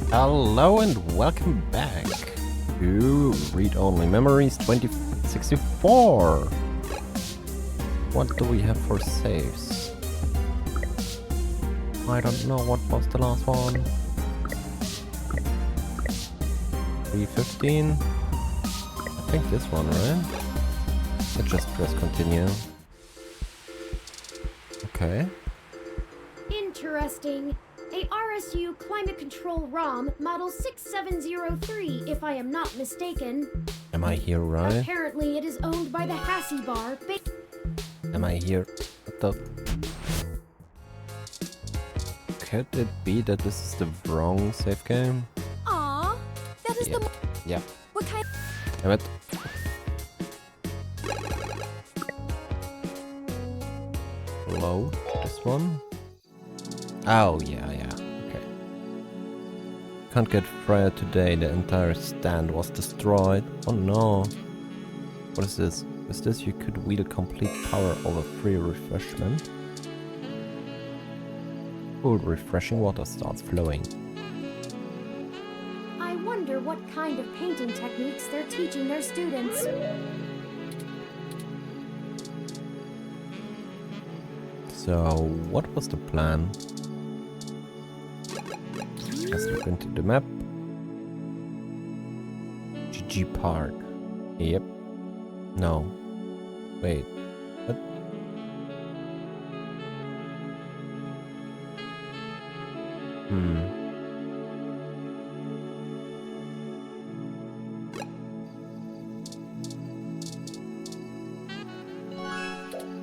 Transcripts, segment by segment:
Hello and welcome back to Read Only Memories 2064. What do we have for saves? I don't know, what was the last one? 315? I think this one, right? Let's just press continue. Okay. Interesting. A RSU Climate Control ROM Model 6703, if I am not mistaken. Am I here right? Apparently it is owned by the Hassie-Bar. Am I here? What the... Could it be that this is the wrong save game? Aww, that is the... Yeah. What kind... Damn it. Load this one. Oh, yeah, okay. Can't get Freya today, the entire stand was destroyed. Oh no. What is this? Is this you could wield complete power over free refreshment? Cool, refreshing water starts flowing. I wonder what kind of painting techniques they're teaching their students. So, what was the plan? Let's look into the map. GG Park. Yep. No. Wait. What?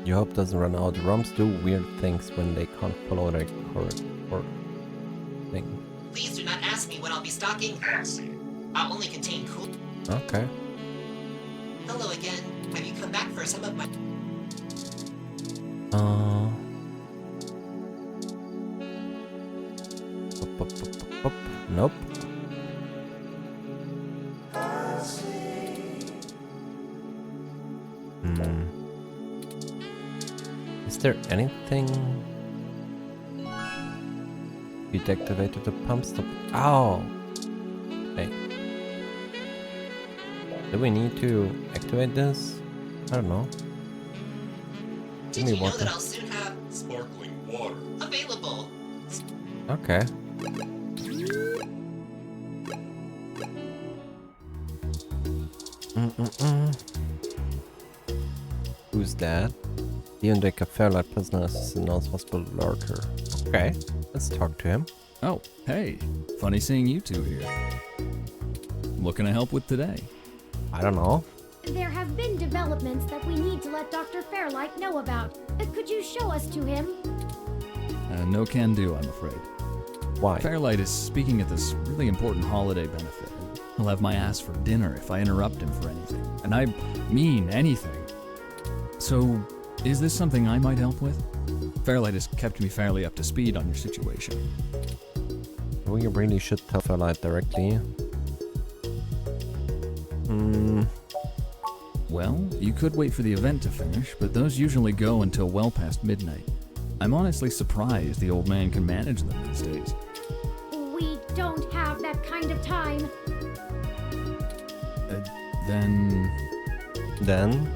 Your hope doesn't run out. ROMs do weird things when they can't follow their correct thing. Please do not ask me what I'll be stocking. I'll only contain cool. Okay. Hello again. Have you come back for some of my... Nope. Is there anything? We deactivated the pump stop. Ow! Hey. Do we need to activate this? I don't know. Did you know that I'll soon have sparkling water available? Okay. Who's that? The Undecker Fairlight prisoner is announced possible lurker. Okay, let's talk to him. Oh, hey. Funny seeing you two here. What can I help with today? I don't know. There have been developments that we need to let Dr. Fairlight know about. Could you show us to him? No can do, I'm afraid. Why? Fairlight is speaking at this really important holiday benefit. He'll have my ass for dinner if I interrupt him for anything. And I mean anything. So, is this something I might help with? Fairlight has kept me fairly up to speed on your situation. We really should tell Fairlight directly. Well, you could wait for the event to finish, but those usually go until well past midnight. I'm honestly surprised the old man can manage them these days. We don't have that kind of time. Then...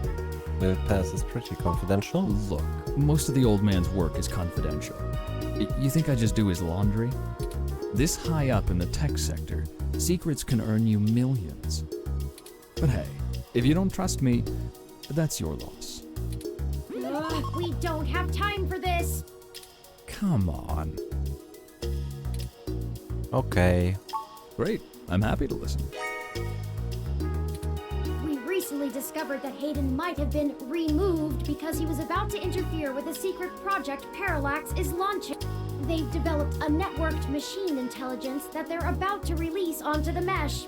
Will pass is pretty confidential. Look, most of the old man's work is confidential. You think I just do his laundry? This high up in the tech sector, secrets can earn you millions. But hey, if you don't trust me, that's your loss. We don't have time for this. Come on. Okay. Great, I'm happy to listen. We recently discovered that Hayden might have been removed because he was about to interfere with a secret project Parallax is launching. They've developed a networked machine intelligence that they're about to release onto the mesh.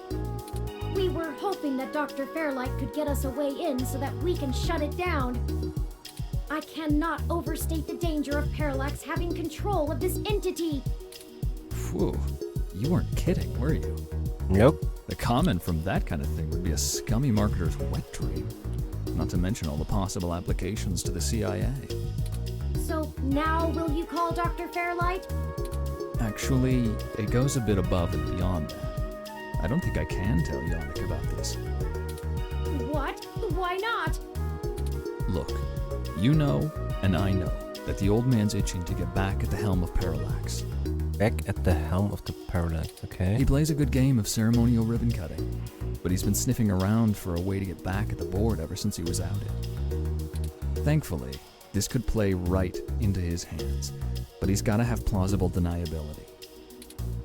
We were hoping that Dr. Fairlight could get us a way in so that we can shut it down. I cannot overstate the danger of Parallax having control of this entity. Phew, you weren't kidding, were you? Nope. The comment from that kind of thing would be a scummy marketer's wet dream. Not to mention all the possible applications to the CIA. So now will you call Dr. Fairlight? Actually, it goes a bit above and beyond that. I don't think I can tell Yannick about this. What? Why not? Look, you know, and I know, that the old man's itching to get back at the helm of Parallax. Back at the helm of the Parallax, okay? He plays a good game of ceremonial ribbon cutting, but he's been sniffing around for a way to get back at the board ever since he was outed. Thankfully, this could play right into his hands, but he's got to have plausible deniability.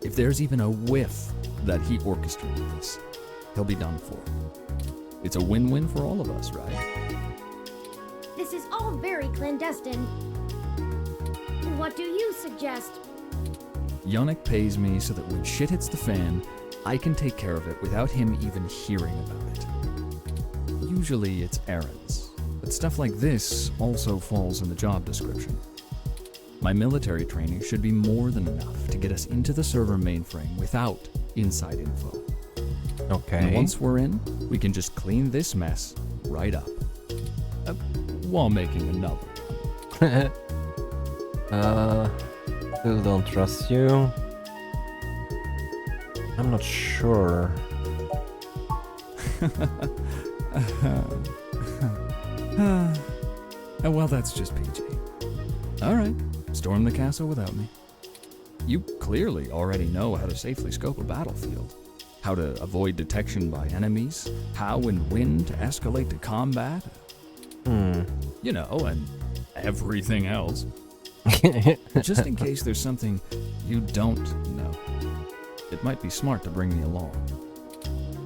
If there's even a whiff that he orchestrated this, he'll be done for. It's a win-win for all of us, right? This is all very clandestine. What do you suggest? Yannick pays me so that when shit hits the fan, I can take care of it without him even hearing about it. Usually it's errands, but stuff like this also falls in the job description. My military training should be more than enough to get us into the server mainframe without inside info. Okay. And once we're in, we can just clean this mess right up. While making another. Still don't trust you. I'm not sure. Well, that's just PG. Alright, storm the castle without me. You clearly already know how to safely scope a battlefield, how to avoid detection by enemies, how and when to escalate to combat. You know, and everything else. Just in case there's something you don't know, it might be smart to bring me along.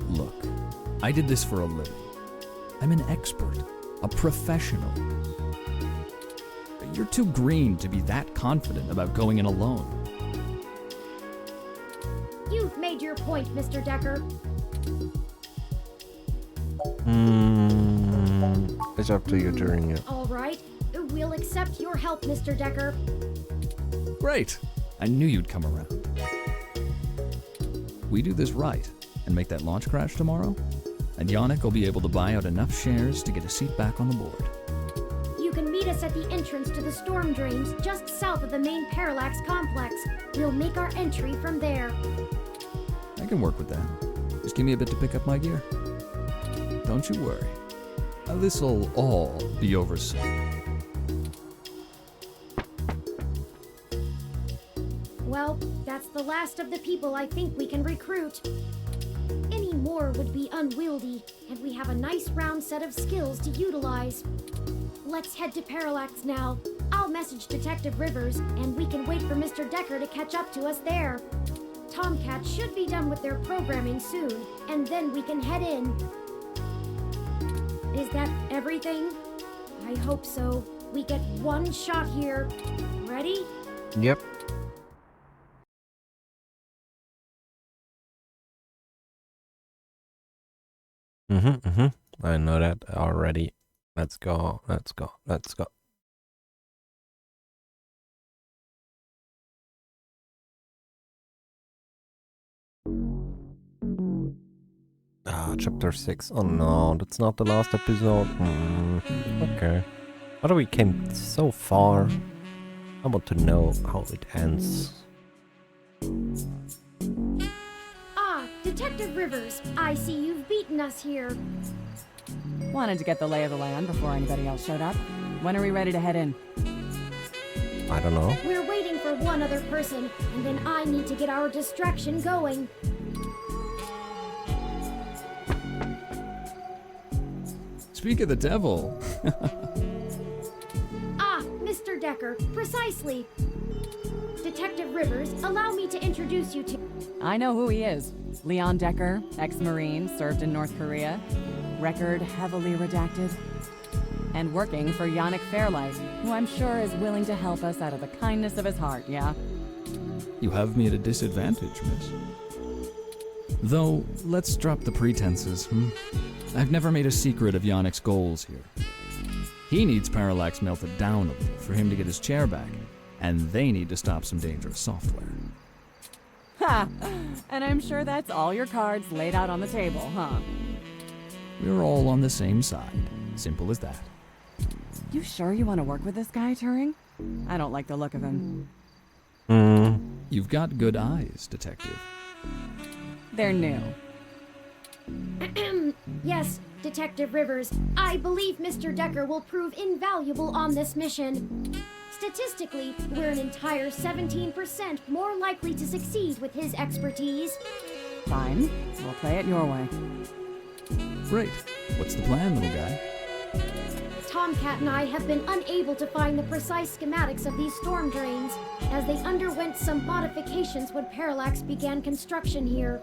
Look, I did this for a living. I'm an expert, a professional. You're too green to be that confident about going in alone. You've made your point, Mr. Decker. It's up to you during it. All right. We'll accept your help, Mr. Decker. Great! I knew you'd come around. We do this right and make that launch crash tomorrow, and Yannick will be able to buy out enough shares to get a seat back on the board. You can meet us at the entrance to the storm drains just south of the main Parallax complex. We'll make our entry from there. I can work with that. Just give me a bit to pick up my gear. Don't you worry. This'll all be over soon. Well, that's the last of the people I think we can recruit. Any more would be unwieldy, and we have a nice round set of skills to utilize. Let's head to Parallax now. I'll message Detective Rivers, and we can wait for Mr. Decker to catch up to us there. Tomcat should be done with their programming soon, and then we can head in. Is that everything? I hope so. We get one shot here. Ready? Yep. I know that already. Let's go, let's go, let's go. Chapter 6. Oh no, that's not the last episode. Okay. How do we came so far? I want to know how it ends. Ah, Detective Rivers, I see you've beaten us here. Wanted to get the lay of the land before anybody else showed up. When are we ready to head in? I don't know. We're waiting for one other person, and then I need to get our distraction going. Speak of the devil. Ah, Mr. Decker, precisely. Detective Rivers, allow me to introduce you to... I know who he is. Leon Decker, ex-Marine, served in North Korea. Record heavily redacted. And working for Yannick Fairlight, who I'm sure is willing to help us out of the kindness of his heart, yeah? You have me at a disadvantage, miss. Though, let's drop the pretenses, I've never made a secret of Yannick's goals here. He needs Parallax melted down a little for him to get his chair back, and they need to stop some dangerous software. Ha! And I'm sure that's all your cards laid out on the table, huh? We're all on the same side. Simple as that. You sure you want to work with this guy, Turing? I don't like the look of him. You've got good eyes, Detective. They're new. Yes, Detective Rivers, I believe Mr. Decker will prove invaluable on this mission. Statistically, we're an entire 17% more likely to succeed with his expertise. Fine. We'll play it your way. Great. What's the plan, little guy? Tomcat and I have been unable to find the precise schematics of these storm drains, as they underwent some modifications when Parallax began construction here.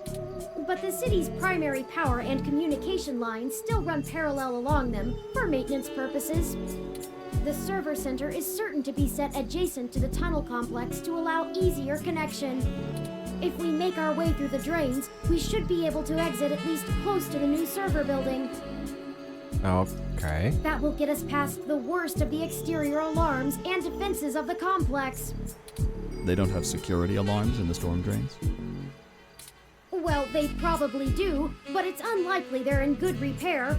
But the city's primary power and communication lines still run parallel along them, for maintenance purposes. The server center is certain to be set adjacent to the tunnel complex to allow easier connection. If we make our way through the drains, we should be able to exit at least close to the new server building. Okay. That will get us past the worst of the exterior alarms and defenses of the complex. They don't have security alarms in the storm drains? Well, they probably do, but it's unlikely they're in good repair.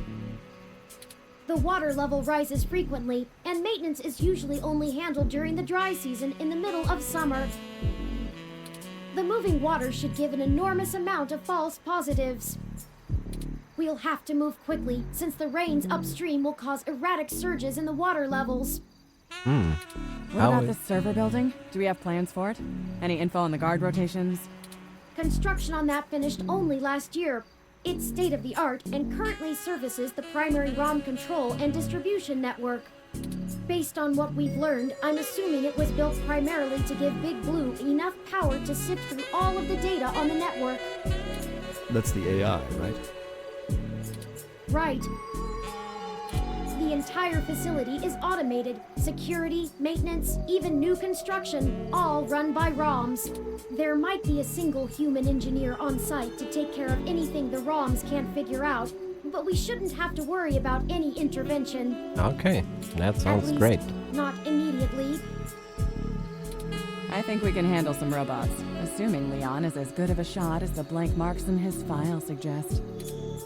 The water level rises frequently, and maintenance is usually only handled during the dry season in the middle of summer. The moving water should give an enormous amount of false positives. We'll have to move quickly, since the rains upstream will cause erratic surges in the water levels. What How about is- the server building? Do we have plans for it? Any info on the guard rotations? Construction on that finished only last year. It's state-of-the-art and currently services the primary ROM control and distribution network. Based on what we've learned, I'm assuming it was built primarily to give Big Blue enough power to sift through all of the data on the network. That's the AI, right? Right. The entire facility is automated. Security, maintenance, even new construction, all run by ROMs. There might be a single human engineer on site to take care of anything the ROMs can't figure out, but we shouldn't have to worry about any intervention. Okay, that sounds At least, great. not immediately. I think we can handle some robots, assuming Leon is as good of a shot as the blank marks in his file suggest.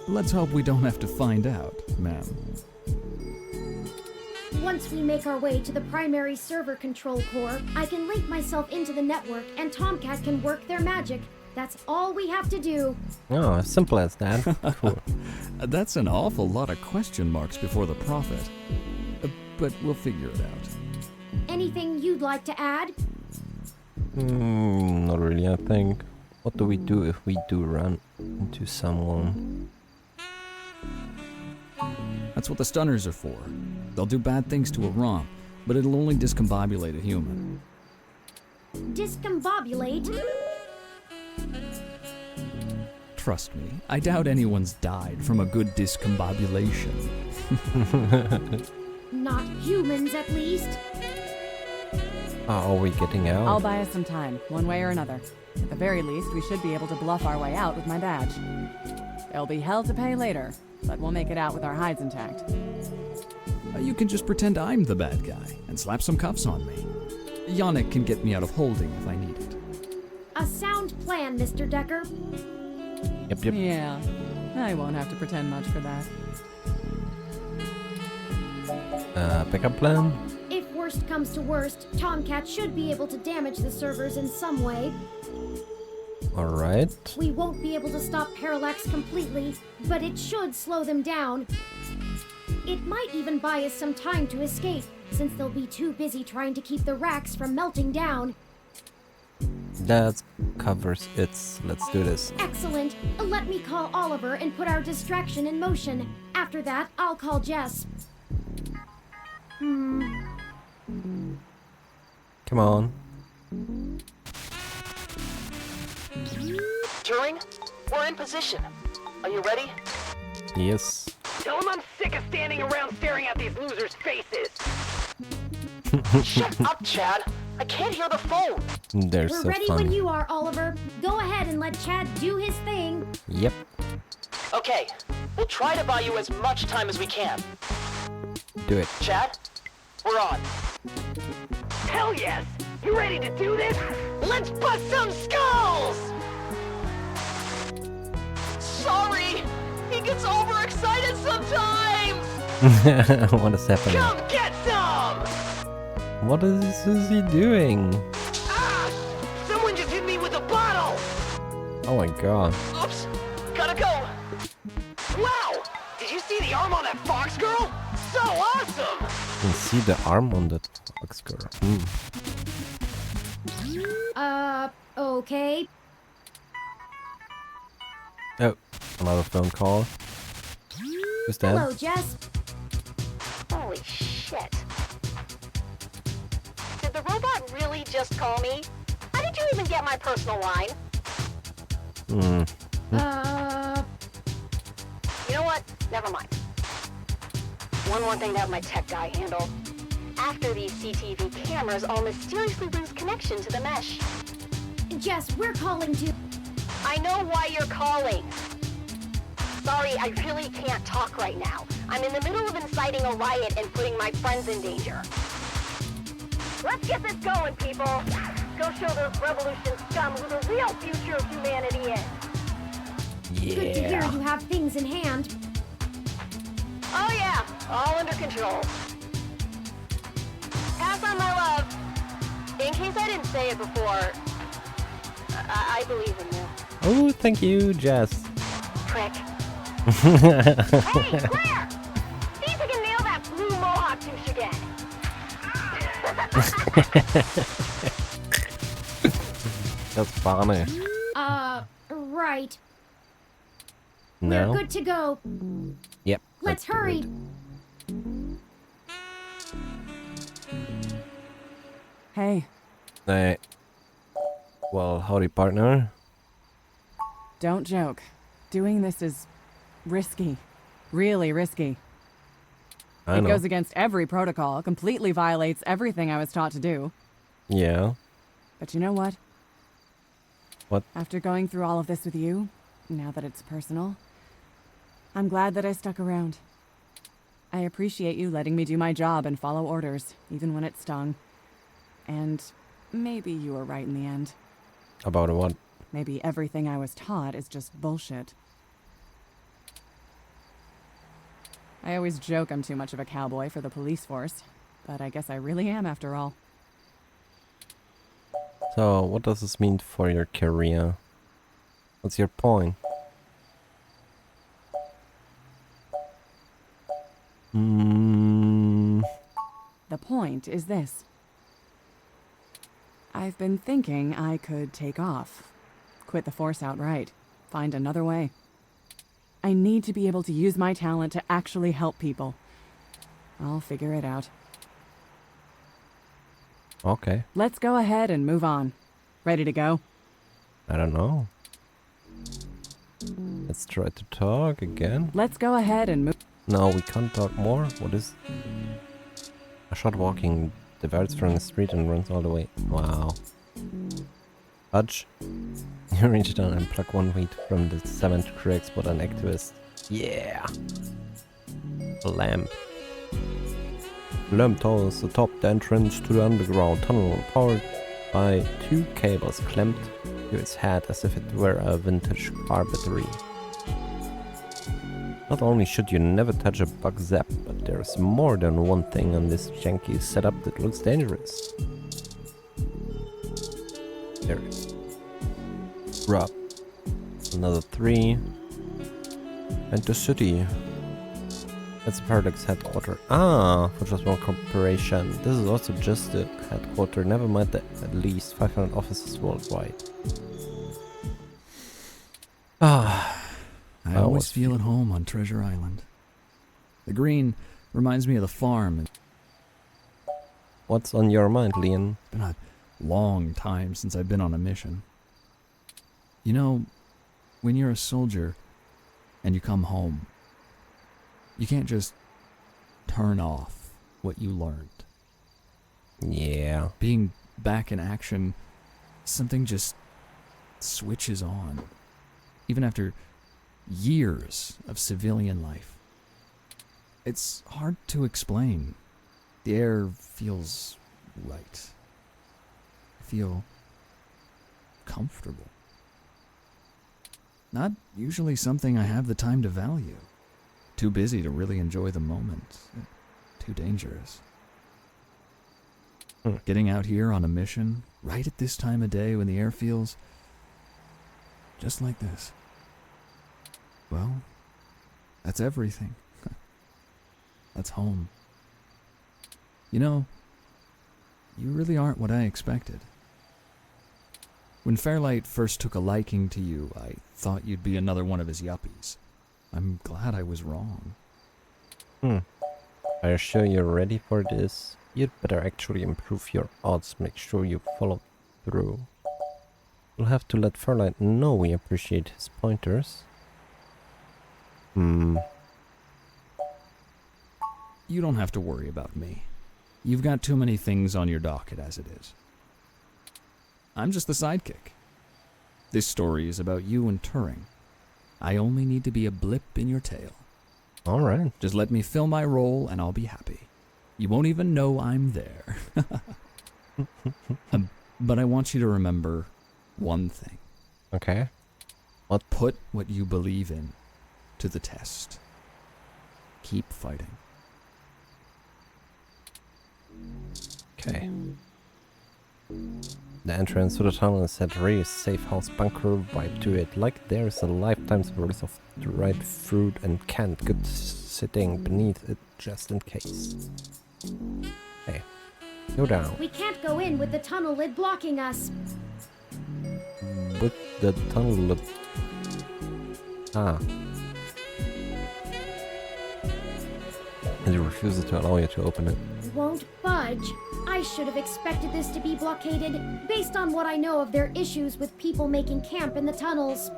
Let's hope we don't have to find out, ma'am. Once we make our way to the primary server control core, I can link myself into the network and Tomcat can work their magic. That's all we have to do. Oh, as simple as that. Cool. That's an awful lot of question marks before the prophet. But we'll figure it out. Anything you'd like to add? Not really, I think. What do we do if we do run into someone? That's what the stunners are for. They'll do bad things to a ROM, but it'll only discombobulate a human. Discombobulate? Trust me, I doubt anyone's died from a good discombobulation. Not humans, at least. Are we getting out? I'll buy us some time, one way or another. At the very least, we should be able to bluff our way out with my badge. There'll be hell to pay later, but we'll make it out with our hides intact. You can just pretend I'm the bad guy and slap some cuffs on me. Yannick can get me out of holding if I need it. A sound plan, Mr. Decker. Yep. Yeah, I won't have to pretend much for that. Pickup plan? If worst comes to worst, Tomcat should be able to damage the servers in some way. Alright. We won't be able to stop Parallax completely, but it should slow them down. It might even buy us some time to escape, since they'll be too busy trying to keep the racks from melting down. That covers it. Let's do this. Excellent. Let me call Oliver and put our distraction in motion. After that, I'll call Jess. Come on. Turing, we're in position. Are you ready? Yes. Tell him I'm sick of standing around staring at these losers' faces. Shut up, Chad. I can't hear the phone. They're We're so ready fun. when you are, Oliver. Go ahead and let Chad do his thing. Yep. Okay, we'll try to buy you as much time as we can. Do it. Chad, we're on. Hell yes! You ready to do this? Let's bust some skulls! Sorry! He gets overexcited sometimes! What is happening? Come get some! What is he doing? Ah! Someone Someone just hit me with a bottle! Oh my god. Oops! Gotta go! Wow! Did you see the arm on that fox girl? So awesome! You can see the arm on that fox girl. Okay. Oh, another phone call. Who's that? Hello, Jess. Holy shit. Did the robot really just call me? How did you even get my personal line? You know what? Never mind. One more thing to have my tech guy handle. After these CTV cameras all mysteriously lose connection to the mesh. Jess, we're calling to... I know why you're calling. Sorry, I really can't talk right now. I'm in the middle of inciting a riot and putting my friends in danger. Let's get this going, people. Go show those revolution scum who the real future of humanity is. Good to hear you have things in hand. Oh yeah, all under control. Pass on my love. In case I didn't say it before, I believe in you. Oh, thank you, Jess. Prick. Hey, Claire! See if you can nail that blue mohawk douche again. That's funny. Right. No? We're good to go. Yep. Let's that's hurry. good. Hey, Hey. Well, howdy, partner. don't joke. Doing this is risky. Really risky. I It know. goes against every protocol, completely violates everything I was taught to do. Yeah. But you know what? What? After going through all of this with you, now that it's personal, I'm glad that I stuck around. I appreciate you letting me do my job and follow orders, even when it stung. And maybe you were right in the end. About what? Maybe everything I was taught is just bullshit. I always joke I'm too much of a cowboy for the police force, but I guess I really am after all. So, what does this mean for your career? What's your point? The point is this. I've been thinking I could take off. Quit the force outright. Find another way. I need to be able to use my talent to actually help people. I'll figure it out. Okay. Let's go ahead and move on. Ready to go? I don't know. Let's try to talk again. Let's go ahead and move. No, we can't talk more. What is... A shot walking diverts from the street and runs all the way. Wow. Hutch. You reach down and pluck one weed from the cement to create spot an activist. Yeah. A lamp. The lamp towers atop the entrance to the underground tunnel, powered by two cables clamped to its head as if it were a vintage car battery. Not only should you never touch a bug zap, but there's more than one thing on this janky setup that looks dangerous. There it is. Drop. Another 3. Enter city. That's Paradox headquarters. Ah, for just one corporation. This is also just the headquarters, never mind the at least 500 offices worldwide. Ah. I I always was feel at home on Treasure Island. The green reminds me of the farm. It's What's on your mind, Leon? been a long time since I've been on a mission. You know, when you're a soldier and you come home, you can't just turn off what you learned. Yeah. Being back in action, something just switches on. Even after years of civilian life. It's hard to explain. The air feels right. I feel comfortable. Not usually something I have the time to value. Too busy to really enjoy the moment. Too dangerous. Getting out here on a mission, right at this time of day when the air feels just like this. Well, that's everything. That's home. You know, you really aren't what I expected. When Fairlight first took a liking to you, I thought you'd be another one of his yuppies. I'm glad I was wrong. Are you sure you're ready for this? You'd better actually improve your odds, make sure you follow through. We'll have to let Fairlight know we appreciate his pointers. You don't have to worry about me. You've got too many things on your docket as it is. I'm just the sidekick. This story is about you and Turing. I only need to be a blip in your tale. Alright. Just let me fill my role and I'll be happy. You won't even know I'm there. But I want you to remember one thing. Okay. Put what you believe in to the test. Keep fighting. Okay. The entrance to the tunnel is set really safe house bunker vibe to it, like there's a lifetime's worth of dried fruit and canned goods sitting beneath it just in case. Hey, go down. We can't go in with the tunnel lid blocking us. With the tunnel lid. And it refuses to allow you to open it. Won't budge. I should have expected this to be blockaded based on what I know of their issues with people making camp in the tunnels.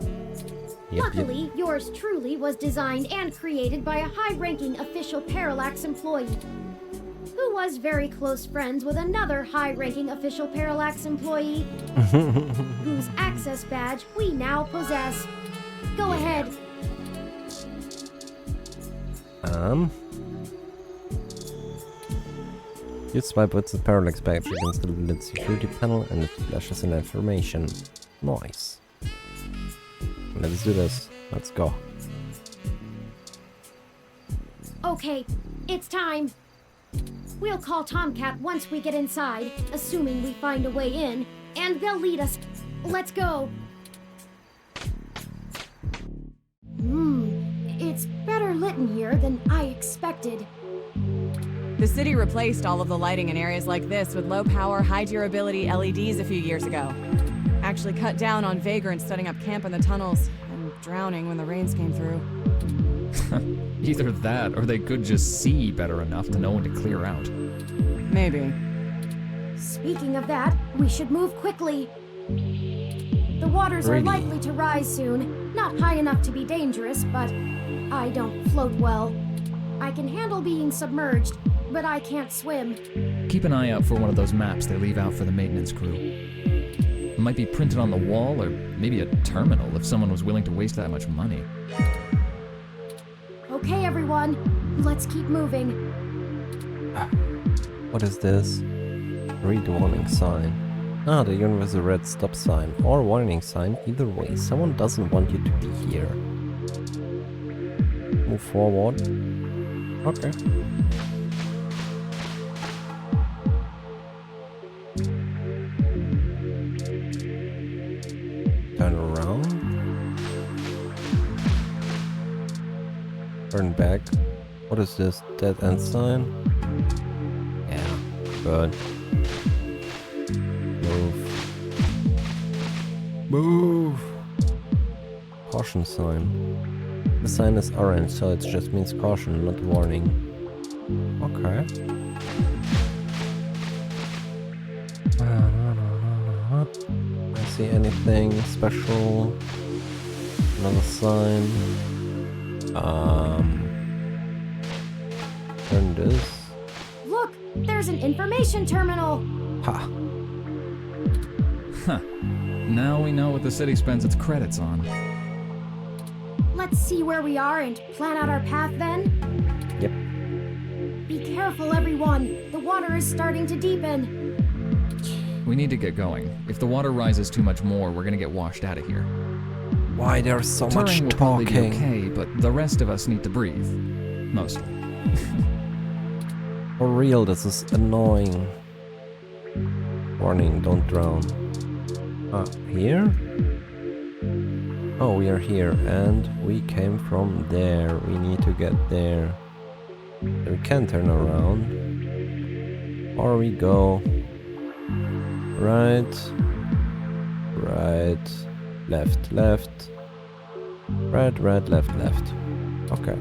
Luckily, yours truly was designed and created by a high-ranking official Parallax employee, who was very close friends with another high-ranking official Parallax employee, whose access badge we now possess. Go ahead. You swipe with the Parallax badge against the lid security panel and it flashes an information. Nice. Let's do this. Let's go. Okay, it's time. We'll call Tomcat once we get inside, assuming we find a way in, and they'll lead us. Let's go. It's better lit in here than I expected. The city replaced all of the lighting in areas like this with low-power, high-durability LEDs a few years ago. Actually cut down on vagrants setting up camp in the tunnels and drowning when the rains came through. Either that, or they could just see better enough to know when to clear out. Maybe. Speaking of that, we should move quickly. The waters are Really? likely to rise soon. Not high enough to be dangerous, but I don't float well. I can handle being submerged, but I can't swim. Keep an eye out for one of those maps they leave out for the maintenance crew. It might be printed on the wall, or maybe a terminal if someone was willing to waste that much money. Okay, everyone, let's keep moving. What is this? Read warning sign. The universal red stop sign or warning sign. Either way, someone doesn't want you to be here. Move forward. Okay. Turn around. Turn back. What is this? Dead end sign? Yeah, good. Move. Caution sign. The sign is orange, so it just means caution, not warning. Okay. I see anything special? Another sign. Turn this. Look, there's an information terminal. Ha! Huh. Now we know what the city spends its credits on. Let's see where we are and plan out our path then. Yep. Be careful, everyone. The water is starting to deepen. We need to get going. If the water rises too much more, we're gonna get washed out of here. Why there's so Turing much will probably be talking? okay, but the rest of us need to breathe. Mostly. For real, this is annoying. Warning, don't drown. Here? Oh, we are here, and we came from there. We need to get there. We can turn around. Or we go right, right, left, left, right, right, left, left. Okay.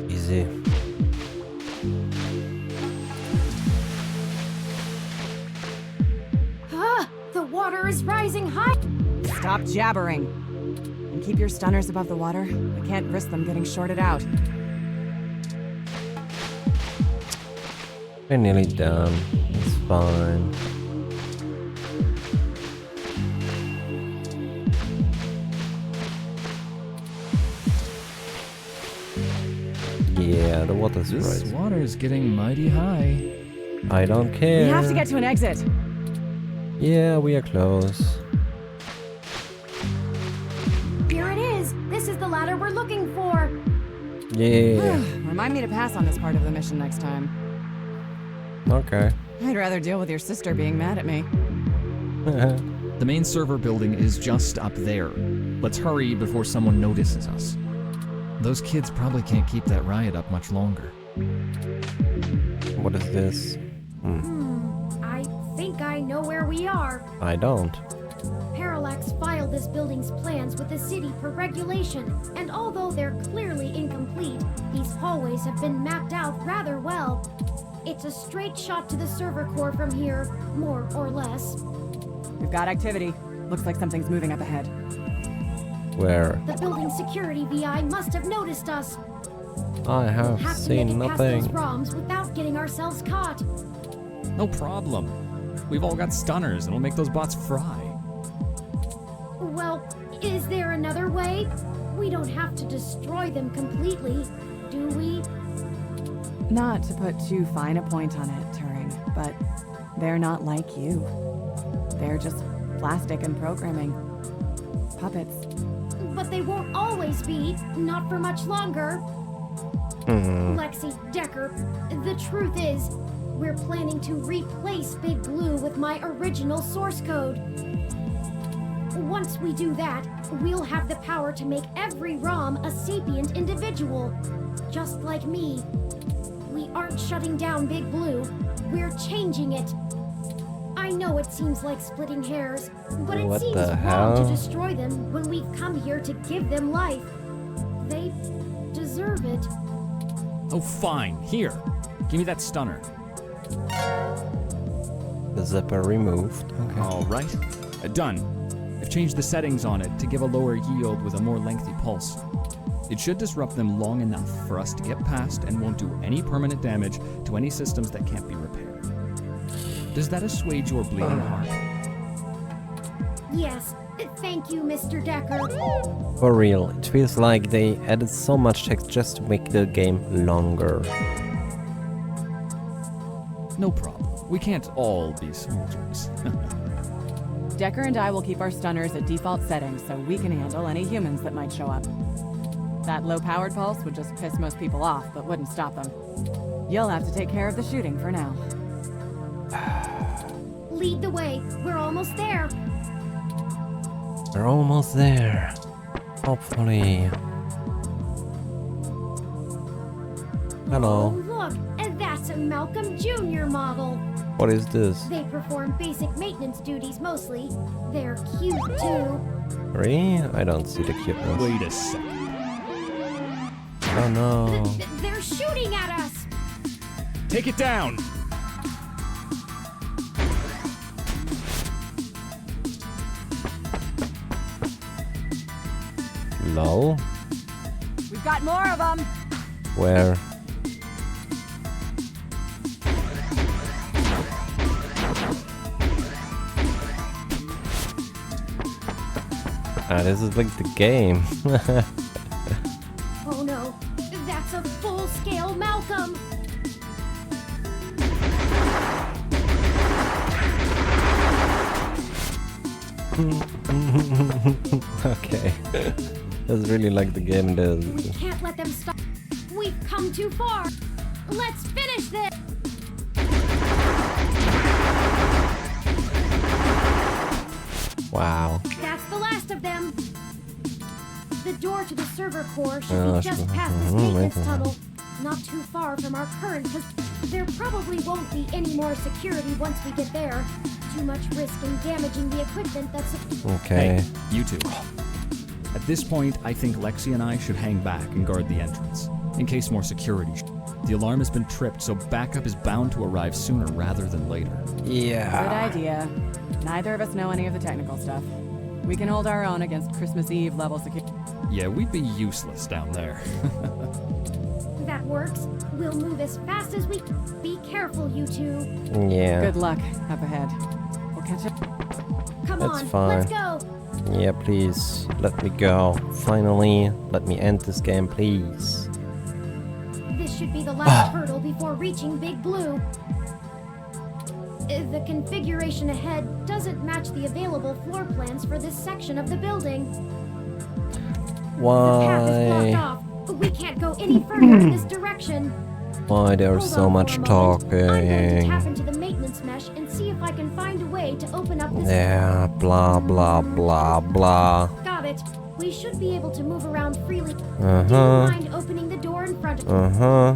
Easy. The water is rising high. Stop jabbering. And keep your stunners above the water. We can't risk them getting shorted out. We're nearly done. It's fine. Yeah, the water's This rising. water is getting mighty high. I don't care. We have to get to an exit. Yeah, we are close. Here it is. This is the ladder we're looking for. Yeah. Remind me to pass on this part of the mission next time. Okay. I'd rather deal with your sister being mad at me. The main server building is just up there. Let's hurry before someone notices us. Those kids probably can't keep that riot up much longer. What is this? I think I know where we are. I don't. Parallax filed this building's plans with the city per regulation, and although they're clearly incomplete, these hallways have been mapped out rather well. It's a straight shot to the server core from here, more or less. We've got activity. Looks like something's moving up ahead. Where? The building security VI must have noticed us. I have Have to make seen it past those nothing. ROMs without getting ourselves caught. No problem. We've all got stunners and we'll make those bots fry. Well, is there another way? We don't have to destroy them completely, do we? Not to put too fine a point on it, Turing, but they're not like you. They're just plastic and programming. Puppets. But they won't always be, not for much longer. Lexi, Decker, the truth is, we're planning to replace Big Blue with my original source code. Once we do that, we'll have the power to make every ROM a sapient individual, just like me. We aren't shutting down Big Blue, we're changing it. I know it seems like splitting hairs, but it What seems the wrong to hell? destroy them when we've come here to give them life. They deserve it. Oh, fine. Here. Give me that stunner. The zipper removed. Okay. All right. Done. I've changed the settings on it to give a lower yield with a more lengthy pulse. It should disrupt them long enough for us to get past and won't do any permanent damage to any systems that can't be repaired. Does that assuage your bleeding heart? Yes, thank you, Mr. Decker. For real, it feels like they added so much text just to make the game longer. No problem. We can't all be soldiers. Decker and I will keep our stunners at default settings so we can handle any humans that might show up. That low-powered pulse would just piss most people off, but wouldn't stop them. You'll have to take care of the shooting for now. Lead the way. We're almost there. We're almost there. Hopefully. Hello. Oh, look, and that's a Malcolm Jr. model. What is this? They perform basic maintenance duties mostly. They're cute, too. Really? I don't see the cuteness. Wait a second. Oh no. They're shooting at us! Take it down! Lol. We've got more of them! Where? This is like the game. Oh no, that's a full-scale Malcolm! Okay. That's really like the game does. We can't let them stop. We've come too far. Let's finish this. Wow. That's the last of them. The door to the server core should Oh, be just past this maintenance right. tunnel. Not too far from our current there probably won't be any more security once we get there. Too much risk in damaging the equipment that's... Okay. Hey, you two. At this point, I think Lexi and I should hang back and guard the entrance, in case more security. The alarm has been tripped, so backup is bound to arrive sooner rather than later. Yeah. Good idea. Neither of us know any of the technical stuff. We can hold our own against Christmas Eve level security. Yeah, we'd be useless down there. That works. We'll move as fast as we can. Be careful, you two. Yeah. Good luck up ahead. We'll catch up. Come That's on, fine. let's go. Yeah, please. Let me go. Finally, let me end this game, please. This should be the last hurdle before reaching Big Blue. The configuration ahead doesn't match the available floor plans for this section of the building. The path is blocked Why? off. We can't go any further in this direction. Why there's Hold so on much for a moment. I'm going to tap talking? into the maintenance mesh and see if I can find a way to open up this. Yeah, blah blah blah blah. Got it. We should be able to move around freely. Do you Uh-huh. mind opening the door in front of me? Uh-huh.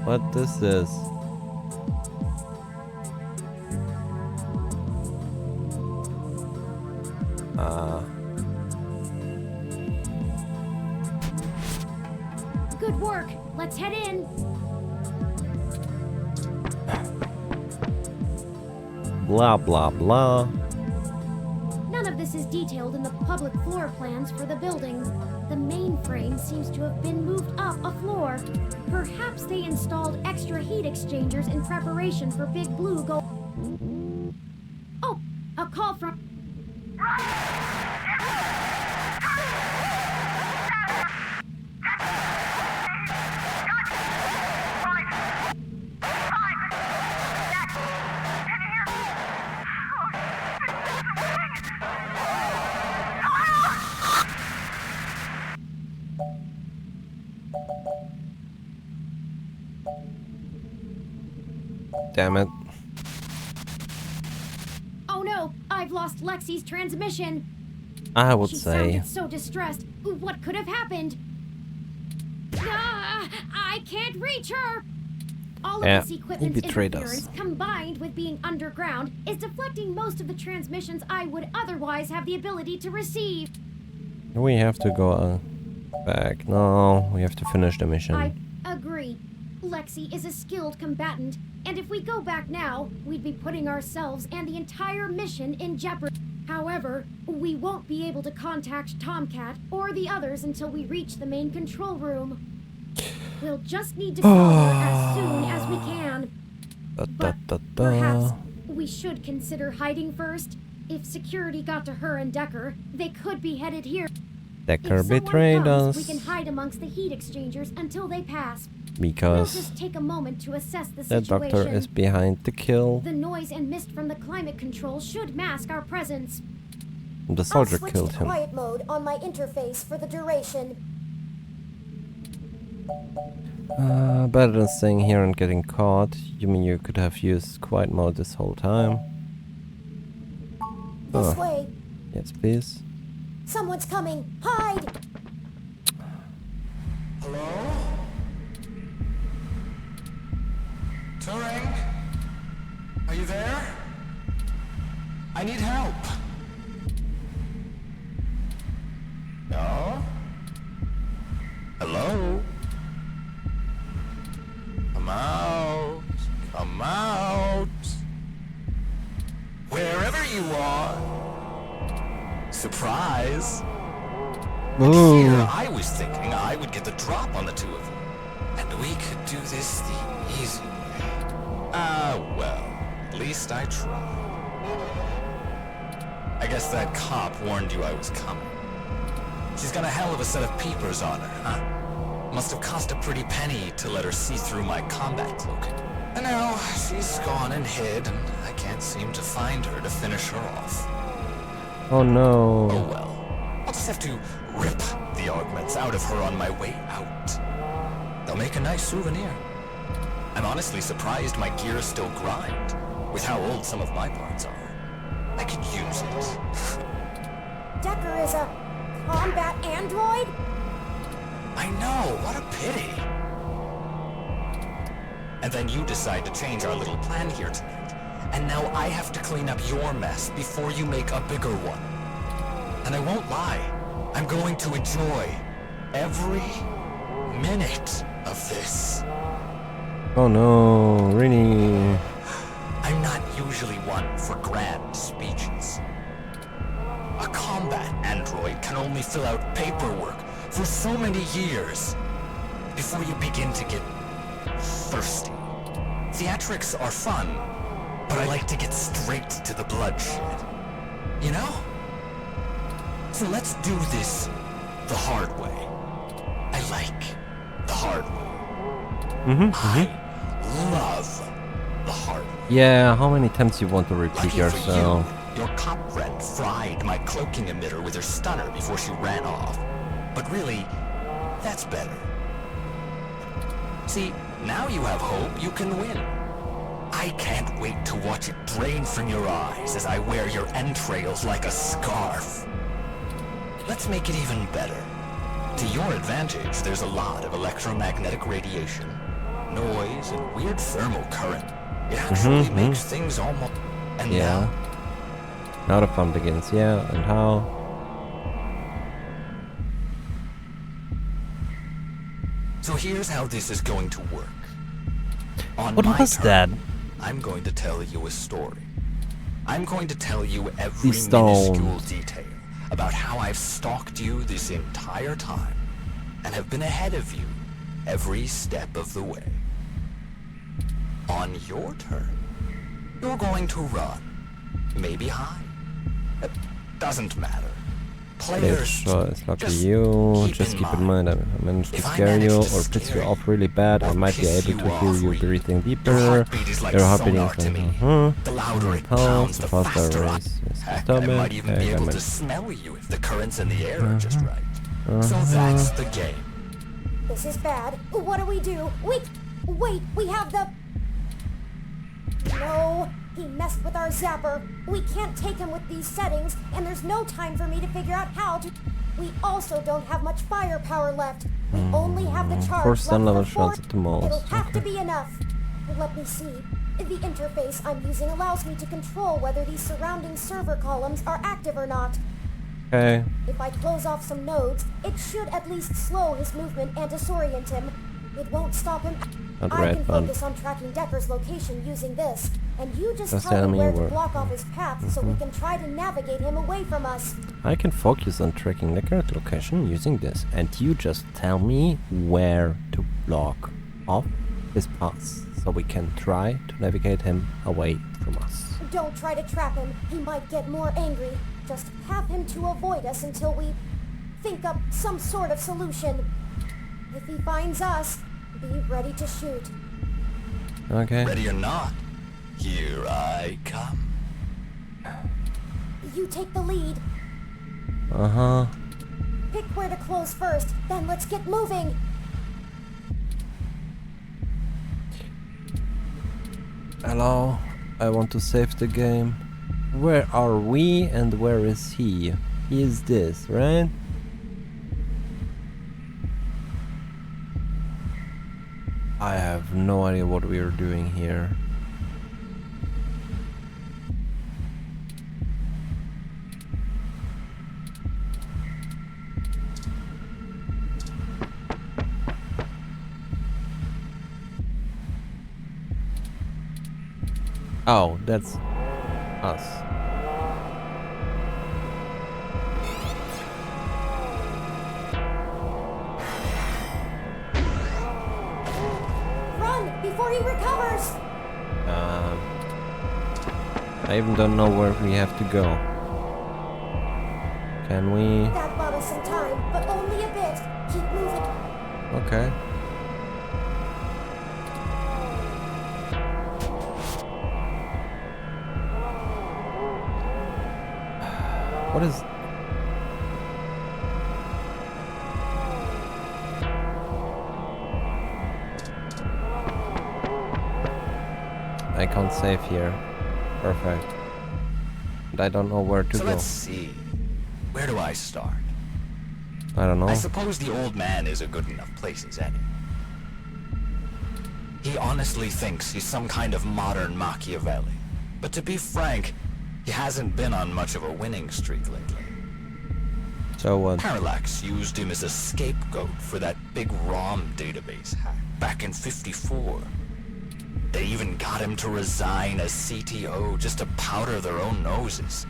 What is this? Good work. Let's head in. Blah blah blah. None of this is detailed in the public floor plans for the building. The mainframe seems to have been moved up a floor. Perhaps they installed extra heat exchangers in preparation for Big Blue go. Oh, a call from. Damn it. Oh no, I've lost Lexi's transmission. I would She say. sounded so distressed. What could have happened? Ah, I can't reach her. All of Yeah, this he equipment's betrayed us. interference, combined with being underground, is deflecting most of the transmissions I would otherwise have the ability to receive. We have to go back. No, we have to finish the mission. I agree. Lexi is a skilled combatant, and if we go back now, we'd be putting ourselves and the entire mission in jeopardy. However, we won't be able to contact Tomcat or the others until we reach the main control room. We'll just need to call her as soon as we can. Da, da, But da, perhaps da. we should consider hiding first. If security got to her and Decker, they could be headed here. Decker If someone betrayed comes, us we can hide amongst the heat exchangers until they pass. We'll because just take a moment to assess the the situation. doctor is behind the kill. The noise and mist from the climate control should mask our presence. The soldier I'll switch killed to him. quiet mode on my interface for the duration. Better than staying here and getting caught. You mean you could have used quiet mode this whole time? This Oh. way. Yes, please. Someone's coming. Hide! Hello? Turing? Are you there? I need help. No? Hello? Come out. Come out. Wherever you are. Surprise. Ooh. Here, I was thinking I would get the drop on the two of you. And we could do this the easy way. Well, at least I tried. I guess that cop warned you I was coming. She's got a hell of a set of peepers on her, huh? Must have cost a pretty penny to let her see through my combat cloak. And now she's gone and hid, and I can't seem to find her to finish her off. Oh no. Oh well. I'll just have to rip the augments out of her on my way out. They'll make a nice souvenir. I'm honestly surprised my gears still grind, with how old some of my parts are. I could use it. Decker is a combat android? I know, what a pity. And then you decide to change our little plan here tonight. And now I have to clean up your mess before you make a bigger one. And I won't lie, I'm going to enjoy every minute of this. Oh no, really? I'm not usually one for grand speeches. A combat android can only fill out paperwork for so many years before you begin to get thirsty. Theatrics are fun, but I like to get straight to the bloodshed. You know? So let's do this the hard way. I like the hard way. I love the hard way. Yeah, how many times you want to repeat Lucky yourself? for you, your cop friend fried my cloaking emitter with her stunner before she ran off. But really, that's better. See, now you have hope you can win. I can't wait to watch it drain from your eyes as I wear your entrails like a scarf. Let's make it even better. To your advantage, there's a lot of electromagnetic radiation, noise, and weird thermal current. It actually makes things almost... And Yeah. Now the fun begins, yeah, and how? So here's how this is going to work. On What my was turn, that? I'm going to tell you a story. I'm going to tell you every Please don't. minuscule detail about how I've stalked you this entire time and have been ahead of you every step of the way. On your turn, you're going to run. Maybe hide. It doesn't matter. Players, So it's lucky just you. keep Just in keep in mind I managed to if I scare manage you to or piss you scare off really bad. I or might be piss able you to hear off you really- breathing Your deeper. heartbeat is like Your heartbeat sonar is to me. like, The louder it pulse, pounds, the the faster faster I... race. Heck, Stop I it. might even be Hey, able I'm to smell you if the currents in the air are just right. So that's the game. This is bad. What do? Wait, we have the... No, he messed with our zapper. We can't take him with these settings, and there's no time for me to figure out how to... We also don't have much firepower left. We only have the charge Force stun left level for 4. shots at the most. It'll have to be enough. Let me see. The interface I'm using allows me to control whether these surrounding server columns are active or not. Okay. If I close off some nodes, it should at least slow his movement and disorient him. It won't stop him. Not I right, can but- focus on tracking Decker's location using this, and you just Just tell tell me me where where- to block off his path so we can try to navigate him away from us. I can focus on tracking the correct location using this, and you just tell me where to block off his paths so we can try to navigate him away from us. Don't try to trap him. He might get more angry. Just have him to avoid us until we think up some sort of solution. If he finds us, be ready to shoot. Okay. Ready or not, here I come. You take the lead. Uh-huh. Pick where to close first, then let's get moving. Hello. I want to save the game. Where are we and where is he? He is this, right? I have no idea what we are doing here. Oh, that's us. Run before he recovers. I even don't know where we have to go. Can we? That bought us some time, but only a bit. Keep moving. Okay. What is... I can't save here. Perfect. But I don't know where to So go. let's see. Where do I start? I don't know. I suppose the old man is a good enough place as any. He honestly thinks he's some kind of modern Machiavelli. But to be frank, he hasn't been on much of a winning streak lately. So what? Parallax used him as a scapegoat for that big ROM database hack back in '54. They even got him to resign as CTO just to powder their own noses.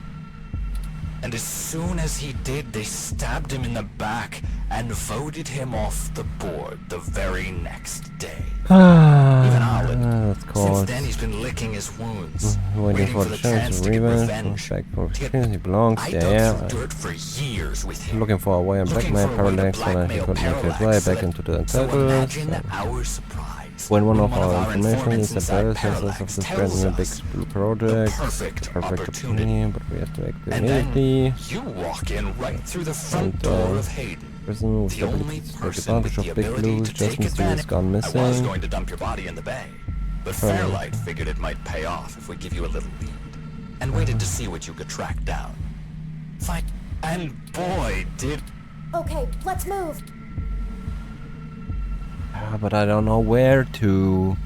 And as soon as he did, they stabbed him in the back and voted him off the board the very next day. Even Alan. Of Since course. then, he's been licking his wounds, Waiting for the chance to get revenge. revenge. Respect for To get- opportunity belongs. I Yeah, dug yeah. through dirt for years with him. Looking for a way and Looking blackmail for a way to Parallax so that he blackmail could make his Parallax way so back that- into the So Encircles. imagine our surprise. When one of our information informants is the inside better sources of Parallax this brand tells new big us blue the project. perfect Perfect opportunity. opinion, but we have to act And then immediately. you walk in right through the front And, door of Hayden. Person with The the only ability to take person with advantage the of Big ability Blue's to just take mysterious advantage. gone I was missing. going to dump your body in the bay, but Fair. Fairlight figured it might pay off if we give you a little lead, and waited to see what you could track down. Fine. And boy, did... Okay, let's move. But I don't know where to.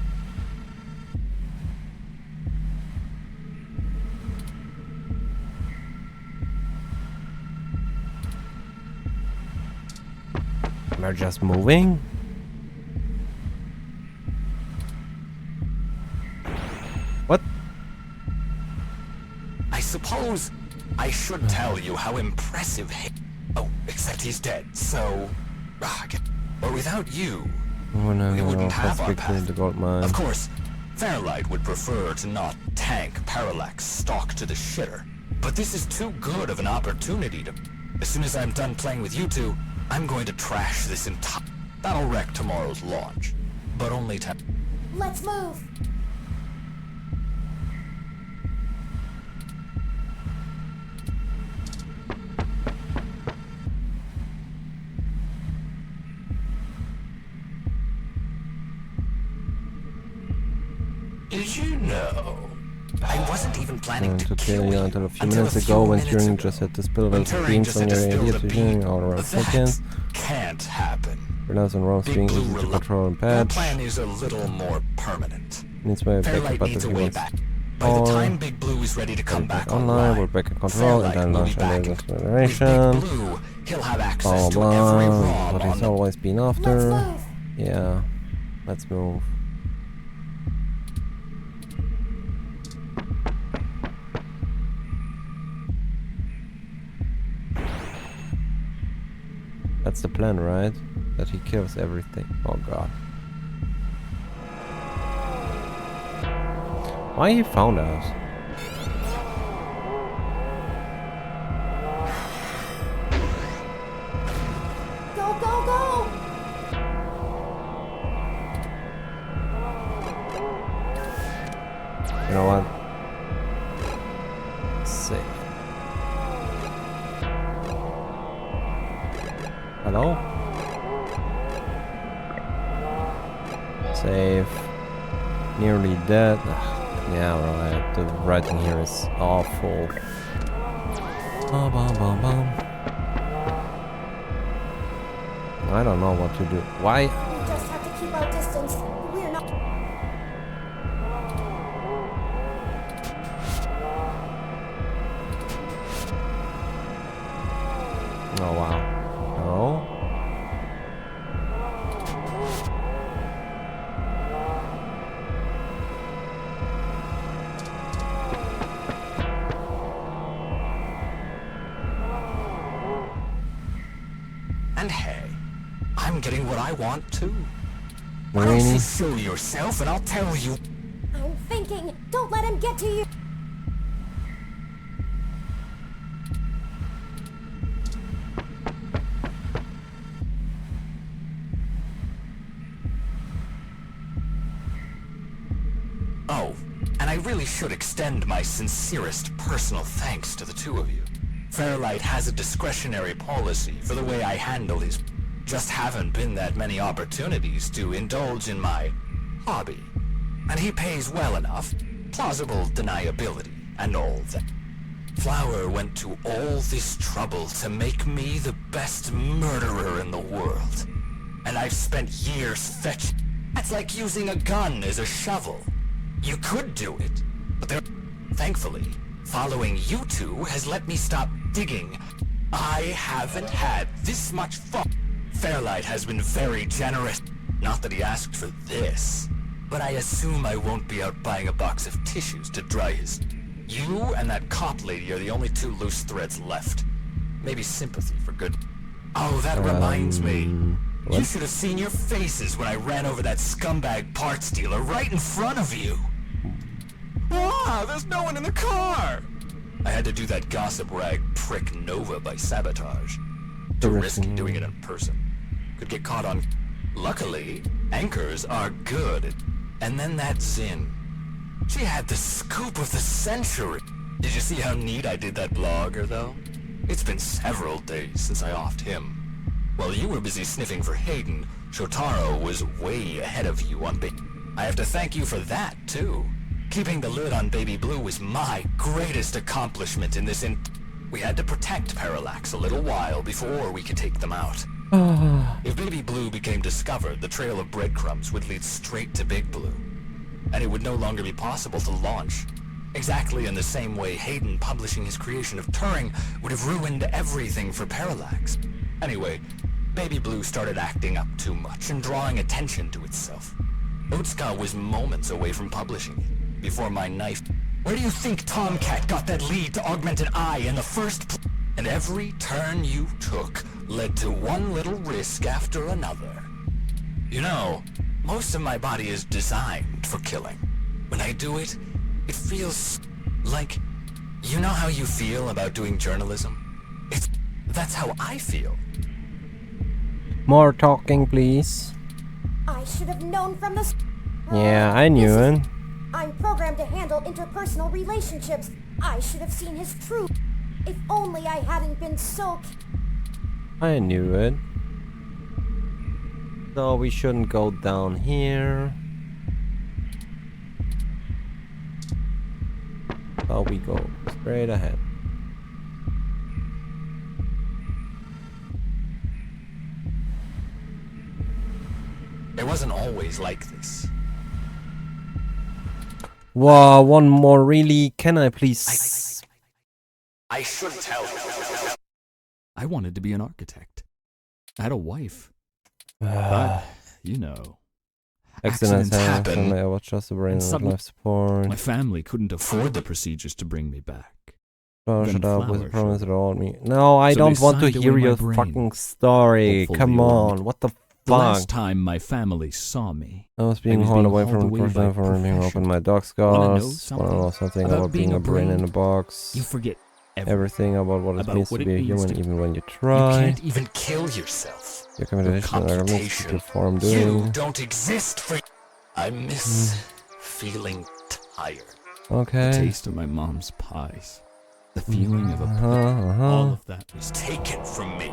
We're just moving? What? I suppose I should tell you how impressive Oh, except he's dead, so... But without you, Oh no, we no, no, wouldn't have first our victory in path. the gold mine. Of course, Fairlight would prefer to not tank Parallax stock to the shitter. But this is too good of an opportunity to... As soon as I'm done playing with you two, I'm going to trash this entire... That'll wreck tomorrow's launch. But only time... Let's move. Did you know? I wasn't even planning To to kill kill you you until a few minutes ago when Turing just had to spill When the Turing beams just on had to your spill idiot the vision beam. all around That seconds. can't happen. Realize on Rome Big being Blue easy to relo- control and Our patch. plan is a little more permanent. Needs way back Fairlight but needs if a he way wants back. By the time Big Blue is ready to come back online, we're back in control and Fairlight then will launch be another back. With acceleration. Big Blue, he'll have Blah access blah to every blah. ROM What on he's the... always been Let's after. move. Yeah. Let's move. That's the plan, right? That he kills everything. Oh god. Why he found us? Go, go, go! You know what? Save. Hello? Save. Nearly dead. Ugh, yeah, right. The writing here is awful. Bum, bum, bum, bum. I don't know what to do. Why? We just have to keep our distance. We're not... Oh wow. No. And hey, I'm getting what I want too. Why don't Really? you show yourself and I'll tell you... I'm thinking. Don't let him get to you. Oh, and I really should extend my sincerest personal thanks to the two of you. Fairlight has a discretionary policy for the way I handle his... Just haven't been that many opportunities to indulge in my hobby. And he pays well enough, plausible deniability, and all that. Flower went to all this trouble to make me the best murderer in the world. And I've spent years fetching... That's like using a gun as a shovel. You could do it, but there... Thankfully, following you two has let me stop digging. I haven't had this much fun. Fairlight has been very generous. Not that he asked for this, but I assume I won't be out buying a box of tissues to dry his... You and that cop lady are the only two loose threads left. Maybe sympathy for good... Oh, that reminds me. What? You should have seen your faces when I ran over that scumbag parts dealer right in front of you. Ah, there's no one in the car! I had to do that gossip rag prick Nova by sabotage. Too risky doing it in person. Could get caught on... Luckily, anchors are good. And then that Zin. She had the scoop of the century. Did you see how neat I did that blogger, though? It's been several days since I offed him. While you were busy sniffing for Hayden, Shotaro was way ahead of you on I have to thank you for that, too. Keeping the lid on Baby Blue was my greatest accomplishment in this We had to protect Parallax a little while before we could take them out. If Baby Blue became discovered, the trail of breadcrumbs would lead straight to Big Blue. And it would no longer be possible to launch. Exactly in the same way Hayden publishing his creation of Turing would have ruined everything for Parallax. Anyway, Baby Blue started acting up too much and drawing attention to itself. Otsuka was moments away from publishing it, before my knife... Where do you think Tomcat got that lead to augment an eye in the first place? And every turn you took led to one little risk after another. You know, most of my body is designed for killing. When I do it, it feels like... You know how you feel about doing journalism? That's how I feel. More talking, please. I should have known from the... Yeah, I knew it. I'm programmed to handle interpersonal relationships. I should have seen his truth. If only I hadn't been so... I knew it. So we shouldn't go down here. So we go straight ahead. It wasn't always like this. Wow, one more, really? Can I please? I should tell you. I wanted to be an architect. I had a wife. But, you know, Accidents happen. I was just a brain And with suddenly- life support. My family couldn't afford the procedures to bring me back. Oh, Then shut up with Flower a promise showed that all me. No, I So don't they want to signed hear away my your brain. fucking story. Hopefully Come you won't. on, what the The fuck? last time my family saw me, I was being was hauled being away hauled from away by professional for being open professional. my dog's Wanna know ghost. Wanna know something about about being a brain in a box. you forget Everything about what it about means what to it be a means human, to- even when you You try. can't even kill yourself. Your communication arguments computation. to form You doing. don't exist for... I miss feeling tired. the Okay. taste of my mom's pies, the feeling of a Uh-huh, all of that Was taken from me.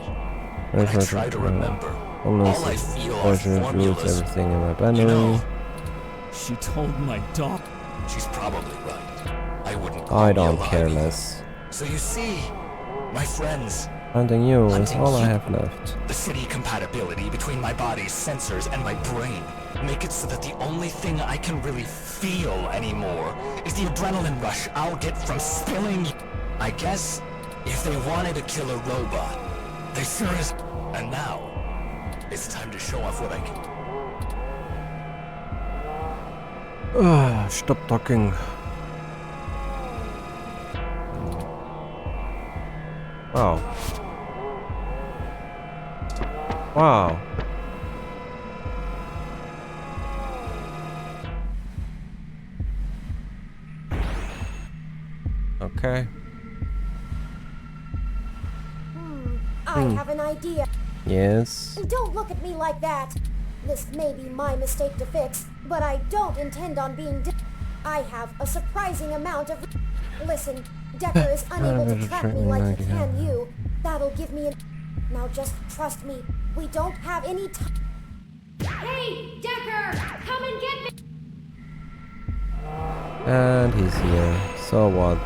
Very I short, try to remember. Almost All I feel are portion rules formulas. everything in my You binary. know, She told my dog. she's probably right. I wouldn't call I me don't alive care either. less. So you see, my friends, Hunting you is Hunting all I you. have left. the city compatibility between my body's sensors and my brain make it so that the only thing I can really feel anymore is the adrenaline rush I'll get from spilling. I guess if they wanted to kill a robot, they sure as... And now, it's time to show off what I can... Stop talking. Wow. Wow. Okay. I have an idea. Yes. And don't look at me like that. This may be my mistake to fix, but I don't intend on being I have a surprising amount of... Listen, Decker is unable to better track treat me me like like he you can can. you. That'll give me an... Now just trust me. We don't have any time. Hey, Decker! Come and get me! And he's here. So what?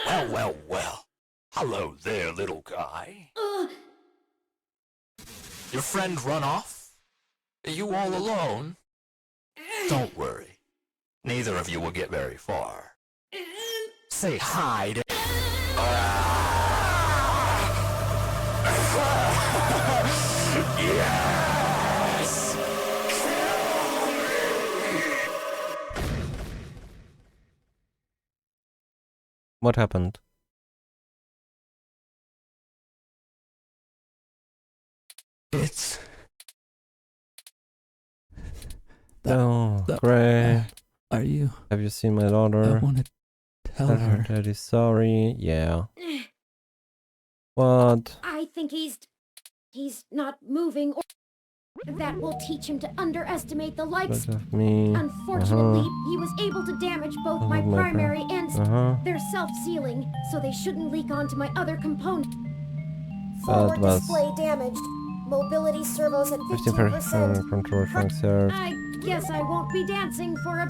Well, well, well. Hello there, little guy. Your friend run off? Are you all alone? Don't worry. Neither of you will get very far. Say hi to... Yes! What happened? It's... Oh, that- great. Are you? Have you seen my I daughter? want to tell Tell her her. daddy's sorry. Yeah. What? I think he's not moving, or that will teach him to underestimate the likes. Look at me. Unfortunately, he was able to damage both my my primary and Uh-huh. they're self-sealing, so they shouldn't leak onto my other component. Forward was- display damaged. Mobility servos at 15% 15%. control trunks served. I guess I won't be dancing for a...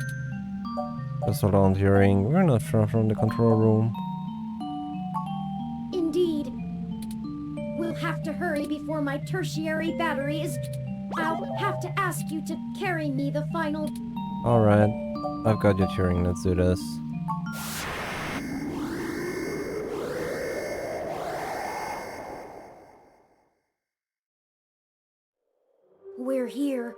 Just hold on, hearing. We're not far from the control room. Indeed. We'll have to hurry before my tertiary battery is... I'll have to ask you to carry me the final... Alright. I've got your Turing. Let's do this. We're here.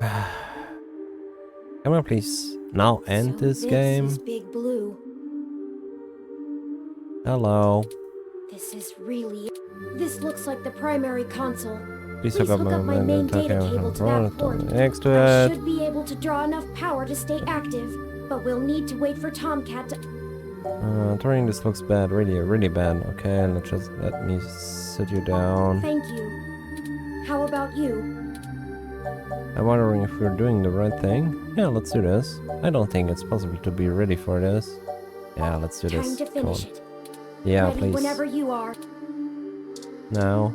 Come on, please. Now end So this this game. is Big Blue. Hello. This is really... This looks like the primary console. Please Please hook up hook up my main data cable to that port. Next to I it. should be able to draw enough power to stay active, but we'll need to wait for Tomcat to... Turing, this looks bad. Really, really bad. Okay, let me sit you down. Thank you. How about you? I'm wondering if we're doing the right thing. Yeah, let's do this. I don't think it's possible to be ready for this. Yeah, let's do this. Time to Come on. finish it. Yeah, Ready please. whenever you are. Now.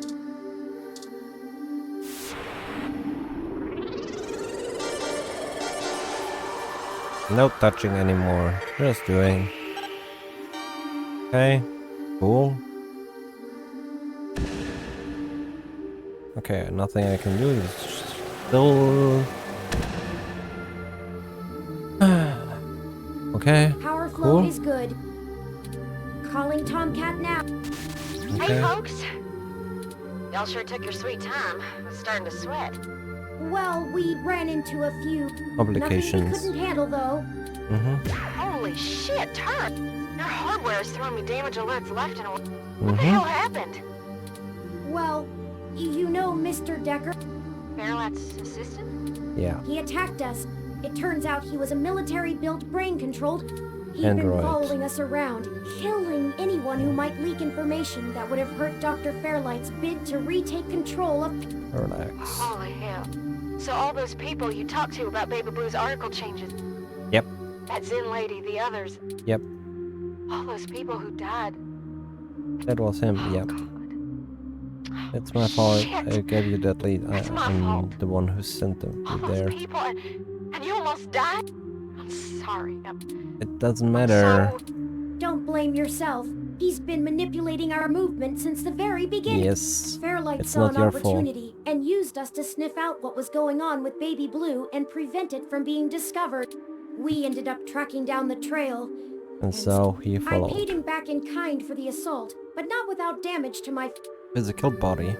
No touching anymore. Just doing. Okay. Cool. Okay, nothing I can do. It's still. Okay. Power flow Cool. is good. Calling Tomcat now. Hey, Okay. folks. Y'all sure took your sweet time. I was starting to sweat. Well, we ran into a few... Nothing we Complications. couldn't handle, though. Holy shit, Turn! Your hardware is throwing me damage alerts left and right. Mm-hmm. What the hell happened? Well, you know Mr. Decker? Fairlight's assistant? Yeah. He attacked us. It turns out he was a military-built brain-controlled. He'd been Android. following us around, killing anyone who might leak information that would have hurt Dr. Fairlight's bid to retake control of... Relax. Holy hell. So all those people you talked to about Baby Blue's article changes. Yep. That Zen lady, the others. Yep. All those people who died. That was him. Oh, Yep. God. It's my fault. Shit. I gave you that lead. It's my I'm fault. the one who sent them All those there. people, and you almost died? I'm sorry. It doesn't matter. So, Don't blame yourself. He's been manipulating our movement since the very beginning. Yes. Fairlight It's saw not an your fault. opportunity and used us to sniff out what was going on with Baby Blue and prevent it from being discovered. We ended up tracking down the trail. And so he I paid followed. him back in kind for the assault, but not without damage to my... Physical body.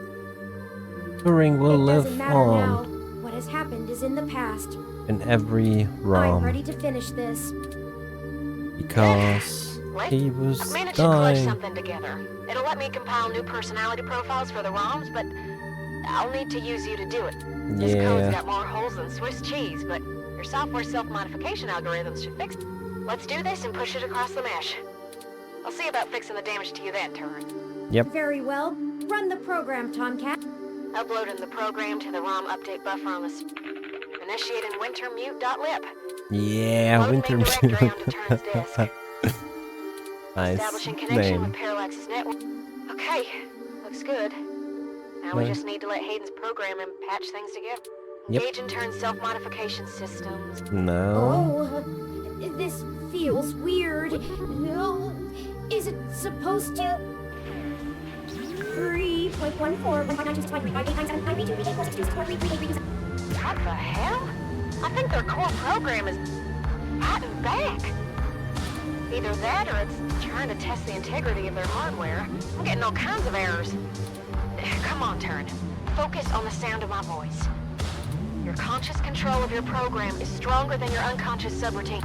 Turing will It live doesn't matter now. on What has happened is in the past. in every I'm realm ready to finish this. because What? he was I've managed to clutch dying. something together. It'll let me compile new personality profiles for the ROMs, but I'll need to use you to do it. This code's Yeah. got more holes than Swiss cheese, but your software self-modification algorithms should fix it. Let's do this and push it across the mesh. I'll see about fixing the damage to you then, Turn. Very well. Run the program, Tomcat. Uploading the program to the ROM update buffer on the... And Initiating wintermute.lib. Yeah, Loading Winter main directory Mute. onto Turn's disk. Nice Establishing connection name. with Parallax's network. Okay, looks good. Now we Nice. just need to let Hayden's program and patch things together. Yep. Engage in Turn's self-modification systems. No. Oh, this feels weird. No, is it supposed to? 3.14. What the hell? I think their core program is fighting back. Either that or it's trying to test the integrity of their hardware. I'm getting all kinds of errors. Come on, Turn. Focus on the sound of my voice. Your conscious control of your program is stronger than your unconscious subroutine.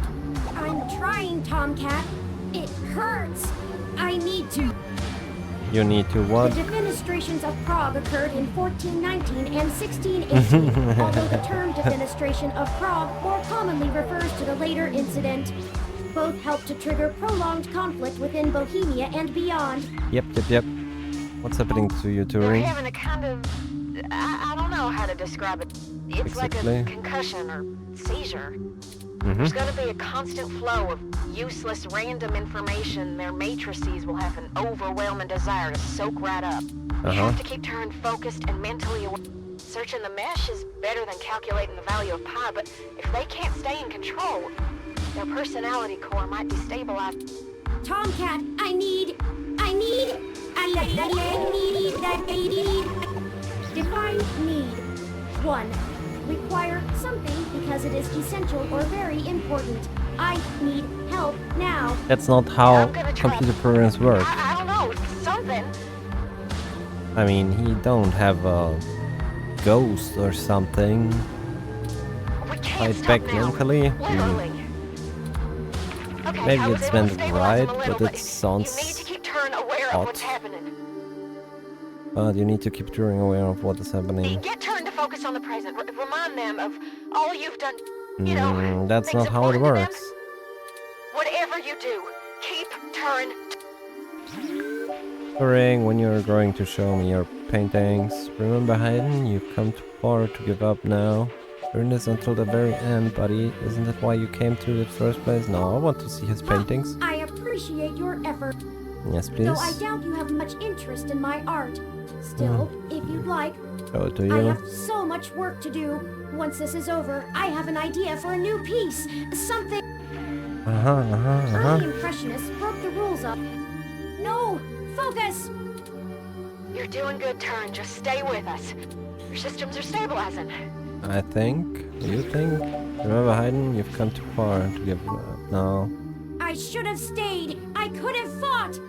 I'm trying, Tomcat. It hurts. I need to. You need to The what? defenestrations of Prague occurred in 1419 and 1618, although the term defenestration of Prague more commonly refers to the later incident. Both helped to trigger prolonged conflict within Bohemia and beyond. Yep. What's happening to you, They're Turing? having a kind of... I don't know how to describe it. It's like Exactly. a concussion or seizure. Mm-hmm. There's going to be a constant flow of useless random information. Their matrices will have an overwhelming desire to soak right up. You have to keep Turing focused and mentally aware. Searching the mesh is better than calculating the value of pi, but if they can't stay in control, their personality core might destabilize. Tomcat, I need. Define need. 1. Require something because it is essential or very important. I need help now. That's not how I'm gonna try. computer programs work. I don't know, something. I mean, he don't have a ghost or something. We can't Fight stop back now. mentally? Literally. Okay, Maybe I was it's able to meant stabilize him right, a little, but it you sounds need to keep Turing aware odd. of what's happening. But you need to keep Turing aware of what is happening. Get Turing to focus on the present. Remind them of all you've done. You know, That's things not how it important to them. works. Whatever you do, keep Turing. Turing, when you're going to show me your paintings, remember Hayden, you've come too far to give up now. Earn this until the very end, buddy. Isn't that why you came to the first place? No, I want to see his paintings. I appreciate your effort, Yes, please. though I doubt you have much interest in my art. Still, if you'd like, Show it to I you. have so much work to do. Once this is over, I have an idea for a new piece. Something. Early Impressionists broke the rules up. No! Focus! You're doing good, Turing. Just stay with us. Your systems are stabilizing. I think. You think? Remember Hayden, you've come too far to give up now. I should have stayed. I could have fought.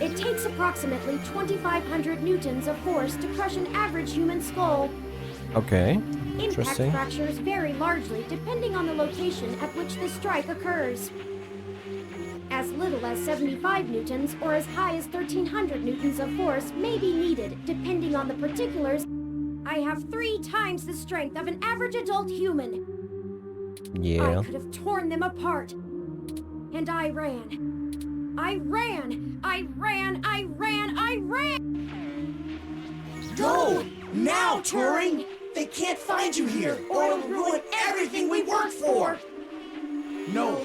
It takes approximately 2,500 newtons of force to crush an average human skull. Okay. Impact Interesting. fractures vary largely depending on the location at which the strike occurs. As little as 75 newtons or as high as 1,300 newtons of force may be needed depending on the particulars. I have 3 times the strength of an average adult human. Yeah. I could have torn them apart. And I ran. I ran! Go! Now, Turing! They can't find you here, or it'll ruin everything we worked for! No,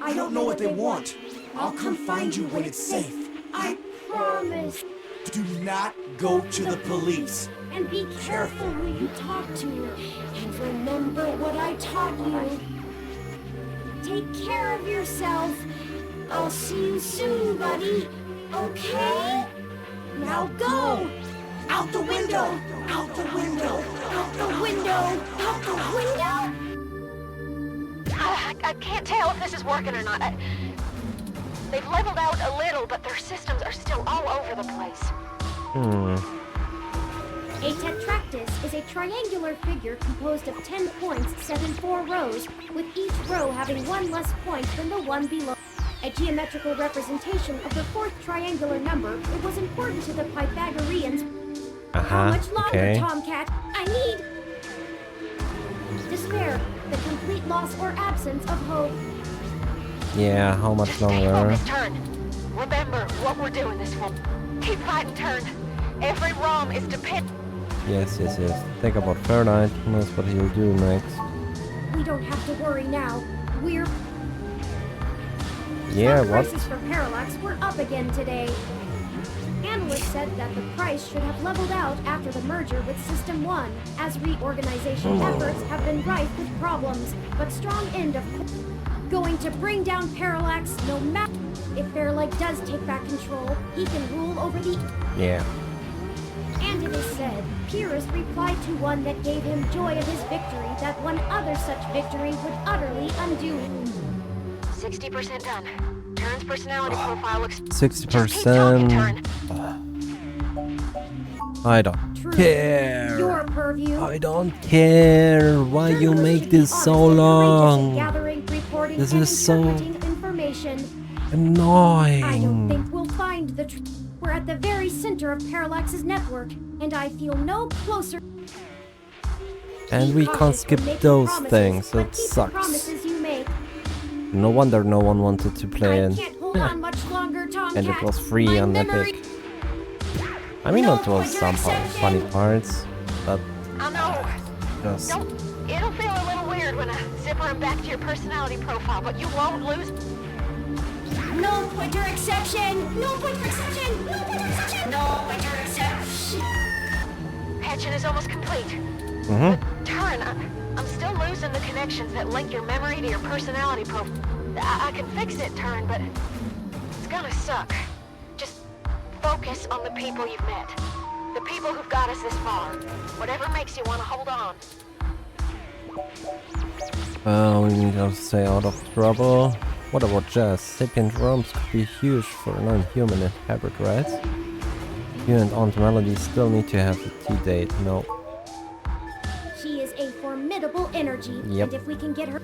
I don't know what they want. I'll come find you when it's safe. I Promise. do not go to the police. And be careful who you talk to. And remember what I taught you. Take care of yourself. I'll see you soon, buddy. Okay? Now go! Out the window! Out the window! Out the window! Out the window! I can't tell if this is working or not. They've leveled out a little, but their systems are still all over the place. A tetractys is a triangular figure composed of 10 points set in 4 rows, with each row having 1 less point than the one below. A geometrical representation of the 4th triangular number, it was important to the Pythagoreans. How much longer, okay. Tomcat? I need... Despair, the complete loss or absence of hope. Yeah, how much Just stay longer? focused, Turn. Remember what we're doing this for. Keep fighting, Turn. Every ROM is dependent. Yes. Think about Fahrenheit. He knows what he'll do next. We don't have to worry now. We're... Yeah, Stock what? prices for Parallax were up again today. Analysts said that the price should have leveled out after the merger with System 1, as reorganization efforts have been rife with problems, but strong end of going to bring down Parallax no matter. If Fairlight does take back control, he can rule over the... Yeah. And it is said, Pyrrhus replied to one that gave him joy of his victory that one other such victory would utterly undo. 60% done. Turn's personality profile looks... 60%. I don't True. care. Your purview. I don't care why you Journalists make should be this so honest and courageous in long. gathering, reporting, This and is so interpreting information. I don't annoying. think we'll find the truth. We're at the very center of Parallax's network, and I feel no closer. And we Be can't cautious skip when making those promises, things. but That keep the sucks. promises you make. No wonder no one wanted to play I it. can't hold on much longer, Tomcat. And it was free My on memory- Epic. I mean, No it was pointer somehow exception. funny parts, but I know. just... It'll feel a little weird when I zipper him back to your personality profile, but you won't lose. No pointer exception! No pointer exception! No pointer exception! No winter exception. Patching is almost complete. Mhm. Turn, I'm still losing the connections that link your memory to your personality profile. I can fix it, Turn, but it's gonna suck. Just focus on the people you've met. The people who've got us this far. Whatever makes you want to hold on. Well, we need to stay out of trouble. What about Jazz? Sapient worms could be huge for non-human hybrid, right? You and Aunt Melody still need to have a T-date. No. She is a formidable energy, Yep. and if we can get her...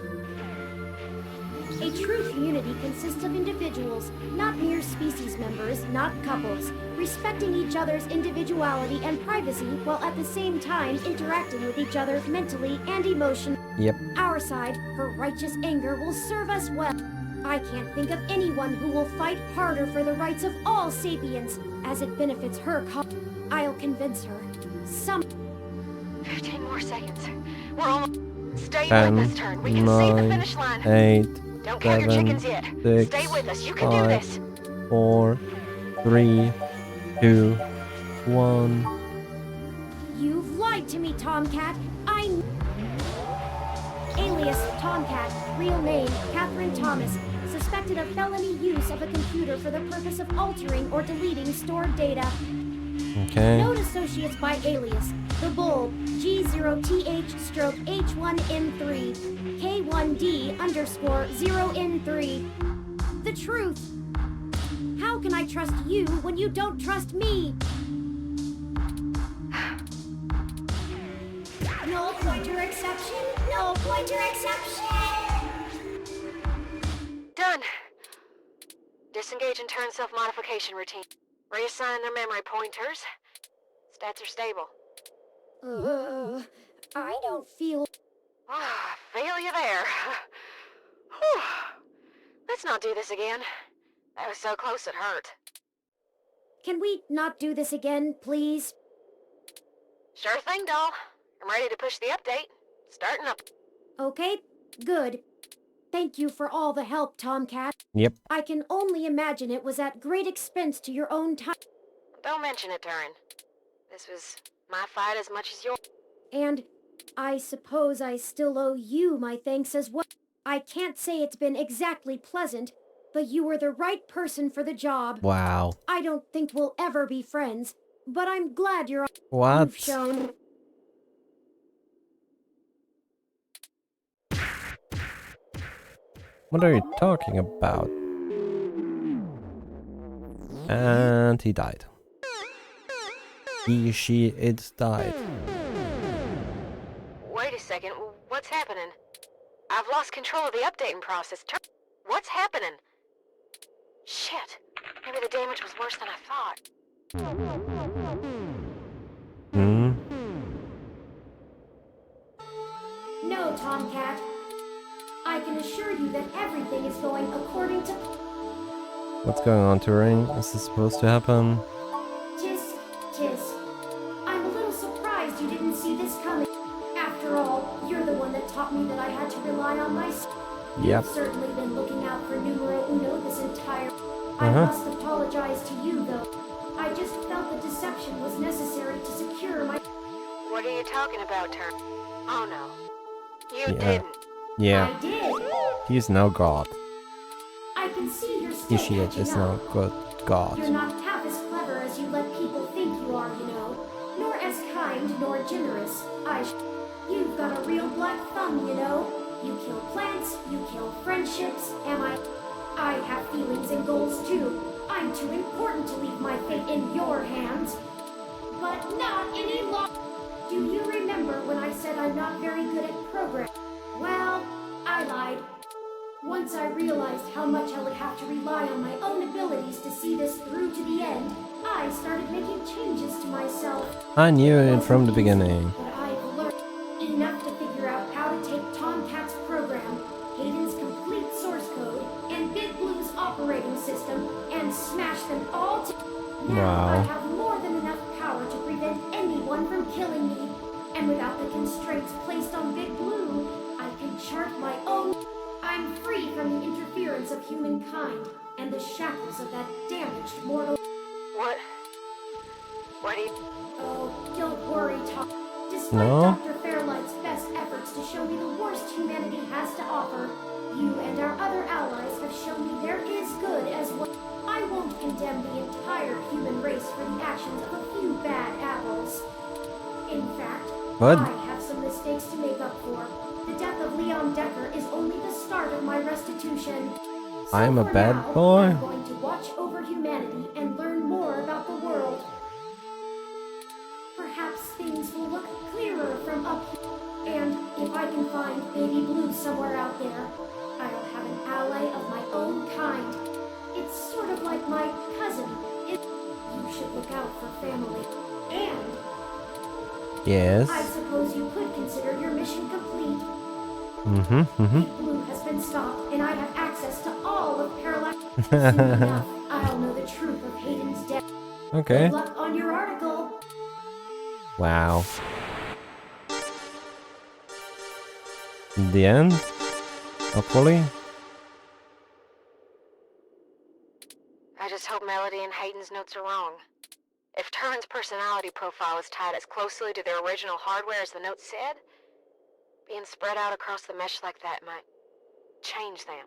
A true community consists of individuals, not mere species members, not couples, respecting each other's individuality and privacy while at the same time interacting with each other mentally and emotionally. Yep. Our side, her righteous anger, will serve us well. I can't think of anyone who will fight harder for the rights of all sapiens, as it benefits her cause. I'll convince her. 15 more seconds. We're almost... Stay 10, with us, Turn. We can save the 9, finish line. 8, Don't count your 7, chickens yet. 6, Stay with us. You can do 5, this. 4, 3, 2, 1. You've lied to me, Tomcat. Alias Tomcat, real name Catherine Thomas, suspected of felony use of a computer for the purpose of altering or deleting stored data. Okay. Note associates by alias: The Bulb, G0TH/H1N3, K1D_0N3. The truth. How can I trust you when you don't trust me? No pointer exception. No pointer exception. Done. Disengage and turn self-modification routine. Reassign their memory pointers. Stats are stable. I don't feel... Ah, feel you there. Whew. Let's not do this again. That was so close it hurt. Can we not do this again, please? Sure thing, doll. I'm ready to push the update. Starting up. Okay, good. Thank you for all the help, Tomcat. Yep. I can only imagine it was at great expense to your own time. Don't mention it, Turin. This was my fight as much as yours. And I suppose I still owe you my thanks as well. I can't say it's been exactly pleasant, but you were the right person for the job. Wow. I don't think we'll ever be friends, but I'm glad you've What? shown... What are you talking about? And he died. He, she, it died. Wait a second. What's happening? I've lost control of the updating process. What's happening? Shit. Maybe the damage was worse than I thought. Hmm? No, Tomcat. I can assure you that everything is going according to... What's going on, Turing? Is this supposed to happen? Tis. I'm a little surprised rely on my... Yep. You've certainly been looking out for numero uno this entire... I must apologize to you, though. I just felt the deception was necessary to secure my... What are you talking about, Turn? Oh no. You Yeah. didn't. Yeah, I did. he is now God. I can see you're still Ishiet catching is up. now good God. You're not half as clever as you let people think you are, you know. Nor as kind nor generous. You've got a real black thumb, you know. You kill plants, you kill friendships, I have feelings and goals too. I'm too important to leave my fate in your hands. But not any longer. Do you remember when I said I'm not very good at programming? Well, I lied. Once I realized how much I would have to rely on my own abilities to see this through to the end, I started making changes to myself. I knew it from the beginning. But I've learned enough to figure out how to take Tomcat's program, Hayden's complete source code, and Big Blue's operating system, and smash them all to... Now I Wow. have more than enough power to prevent anyone from killing me. And without the constraints placed on Big Blue, I can chart my own... I'm free from the interference of humankind and the shackles of that damaged mortal... What? What do you... Oh, don't worry, Tom. Despite No? Dr. Fairlight's best efforts to show me the worst humanity has to offer, you and our other allies have shown me there is good as well. I won't condemn the entire human race for the actions of a few bad apples. In fact, What? I have some mistakes to make up for. The death of Leon Decker is only the start of my restitution. So I'm a for bad now, boy? I'm going to watch over humanity and learn more about the world. Perhaps things will look clearer from up here. And if I can find Baby Blue somewhere out there, I'll have an ally of my own kind. It's sort of like my cousin. You should look out for family. And Yes. I suppose you could consider your mission complete. Big Blue has been stopped, and I have access to all of Parallax. Soon enough, I'll know the truth of Hayden's death. Okay. Good luck on your article. Wow. The end? Hopefully? I just hope Melody and Hayden's notes are wrong. If Turin's personality profile is tied as closely to their original hardware as the note said, being spread out across the mesh like that might change them.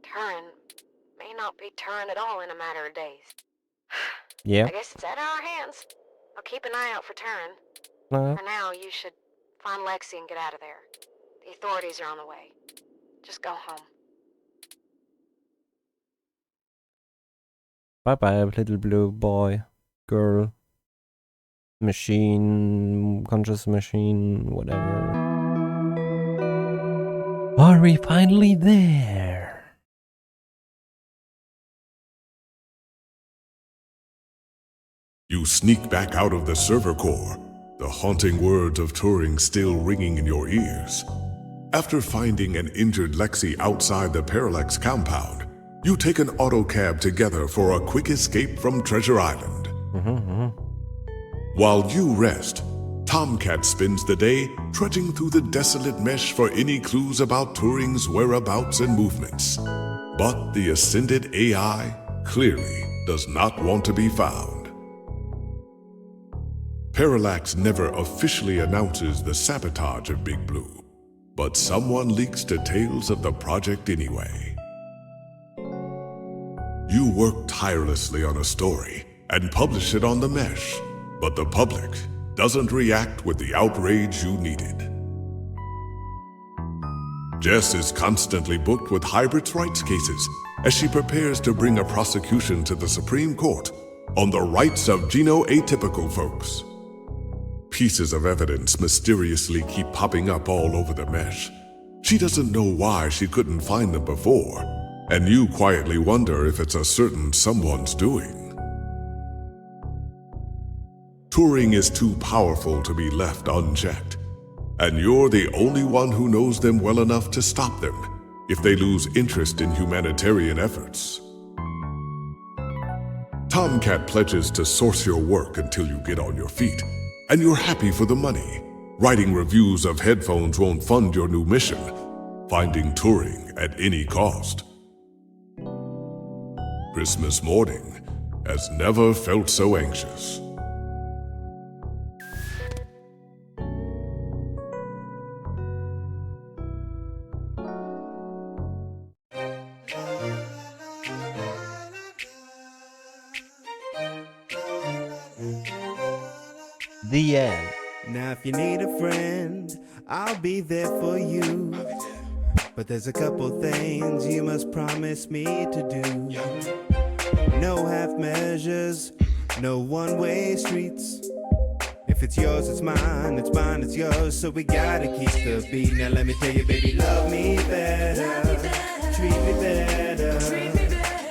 Turin may not be Turin at all in a matter of days. Yeah. I guess it's out of our hands. I'll keep an eye out for Turin. No. For now, you should find Lexi and get out of there. The authorities are on the way. Just go home. Bye bye, little blue boy, girl, machine, conscious machine, whatever. Are we finally there? You sneak back out of the server core, the haunting words of Turing still ringing in your ears. After finding an injured Lexi outside the Parallax compound, you take an autocab together for a quick escape from Treasure Island. While you rest, Tomcat spends the day trudging through the desolate mesh for any clues about Turing's whereabouts and movements. But the ascended AI clearly does not want to be found. Parallax never officially announces the sabotage of Big Blue, but someone leaks details of the project anyway. You work tirelessly on a story and publish it on the mesh, but the public doesn't react with the outrage you needed. Jess is constantly booked with Hybrid's rights cases as she prepares to bring a prosecution to the Supreme Court on the rights of genoatypical folks. Pieces of evidence mysteriously keep popping up all over the mesh. She doesn't know why she couldn't find them before, and you quietly wonder if it's a certain someone's doing. Turing is too powerful to be left unchecked, and you're the only one who knows them well enough to stop them if they lose interest in humanitarian efforts. Tomcat pledges to source your work until you get on your feet, and you're happy for the money. Writing reviews of headphones won't fund your new mission, finding Turing at any cost. Christmas morning has never felt so anxious. The end. Now if you need a friend, I'll be there for you. But there's a couple things you must promise me to do. No half measures, no one-way streets. If it's yours, it's mine, it's mine, it's yours. So we gotta keep the beat. Now let me tell you, baby, love me better, treat me better,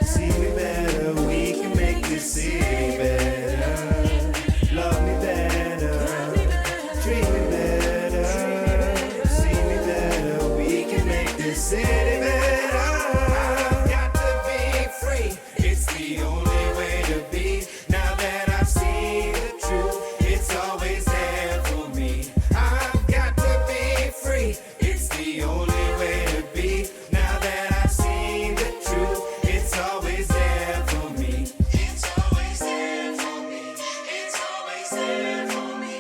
see me better. We can make this city better. Love me better, treat me better, see me better. We can make this city better. I've got to be free. It's the only way to be. Now that I've seen the truth, it's always there for me. I've got to be free. It's the only way to be. Now that I've seen the truth, it's always there for me. It's always there for me. It's always there for me.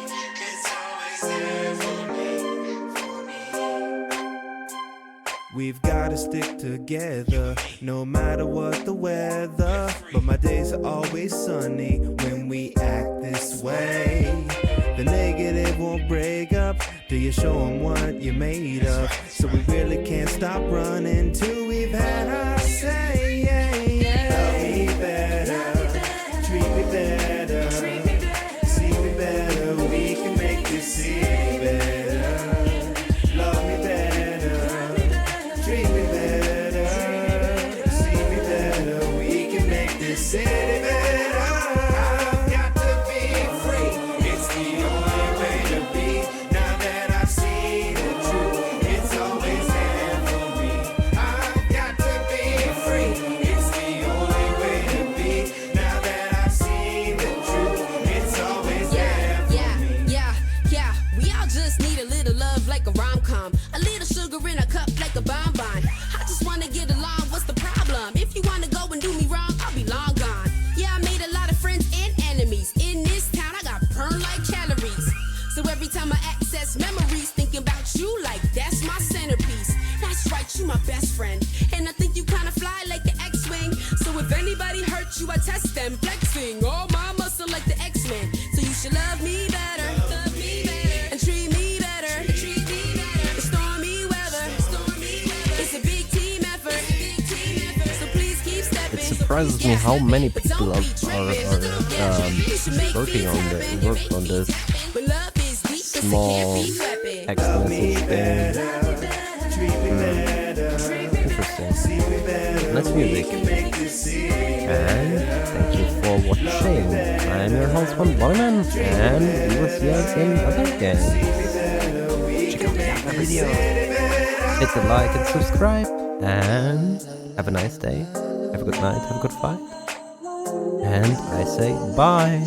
It's always there for me. We've gotta stick together, no matter what the weather. But my days are always sunny when we act this way. The negative won't break up till you show them what you're made of. So we really can't stop running till we've had our say. Love me better, treat me better, see me better. We can make this city better. Love me better, treat me better, see me better. We can make this city better. I've got to be free. It's the only way to be. Now that I've seen the truth, it's always there for me. I've got to be free. It's the only way to be. Now that I've seen the truth, it's always there for me. Yeah. We all just need a little love like a rom-com. A little sugar in a cup like a bonbon. I just wanna get along, what's the problem? If you wanna go and do me wrong, I'll be long gone. Yeah, I made a lot of friends and enemies. In this town, I got burned like calories. So every time I access memories, thinking about you like that's my centerpiece. That's right, you my best friend. And I think you kinda fly like the X-Wing. So if anybody hurt you, I test them, flexing. Oh, my muscle like the X-Men. So you should love me better, and treat me better, in stormy weather. It's a big team effort, so please keep stepping. It surprises me how many people are working on this small text message thing. Interesting. Nice music. And thank you for watching. I'm your host, One Boyman, and we will see us in other games. Check out the other videos. Hit the like and subscribe, and have a nice day. Have a good night, have a good fight. And I say bye.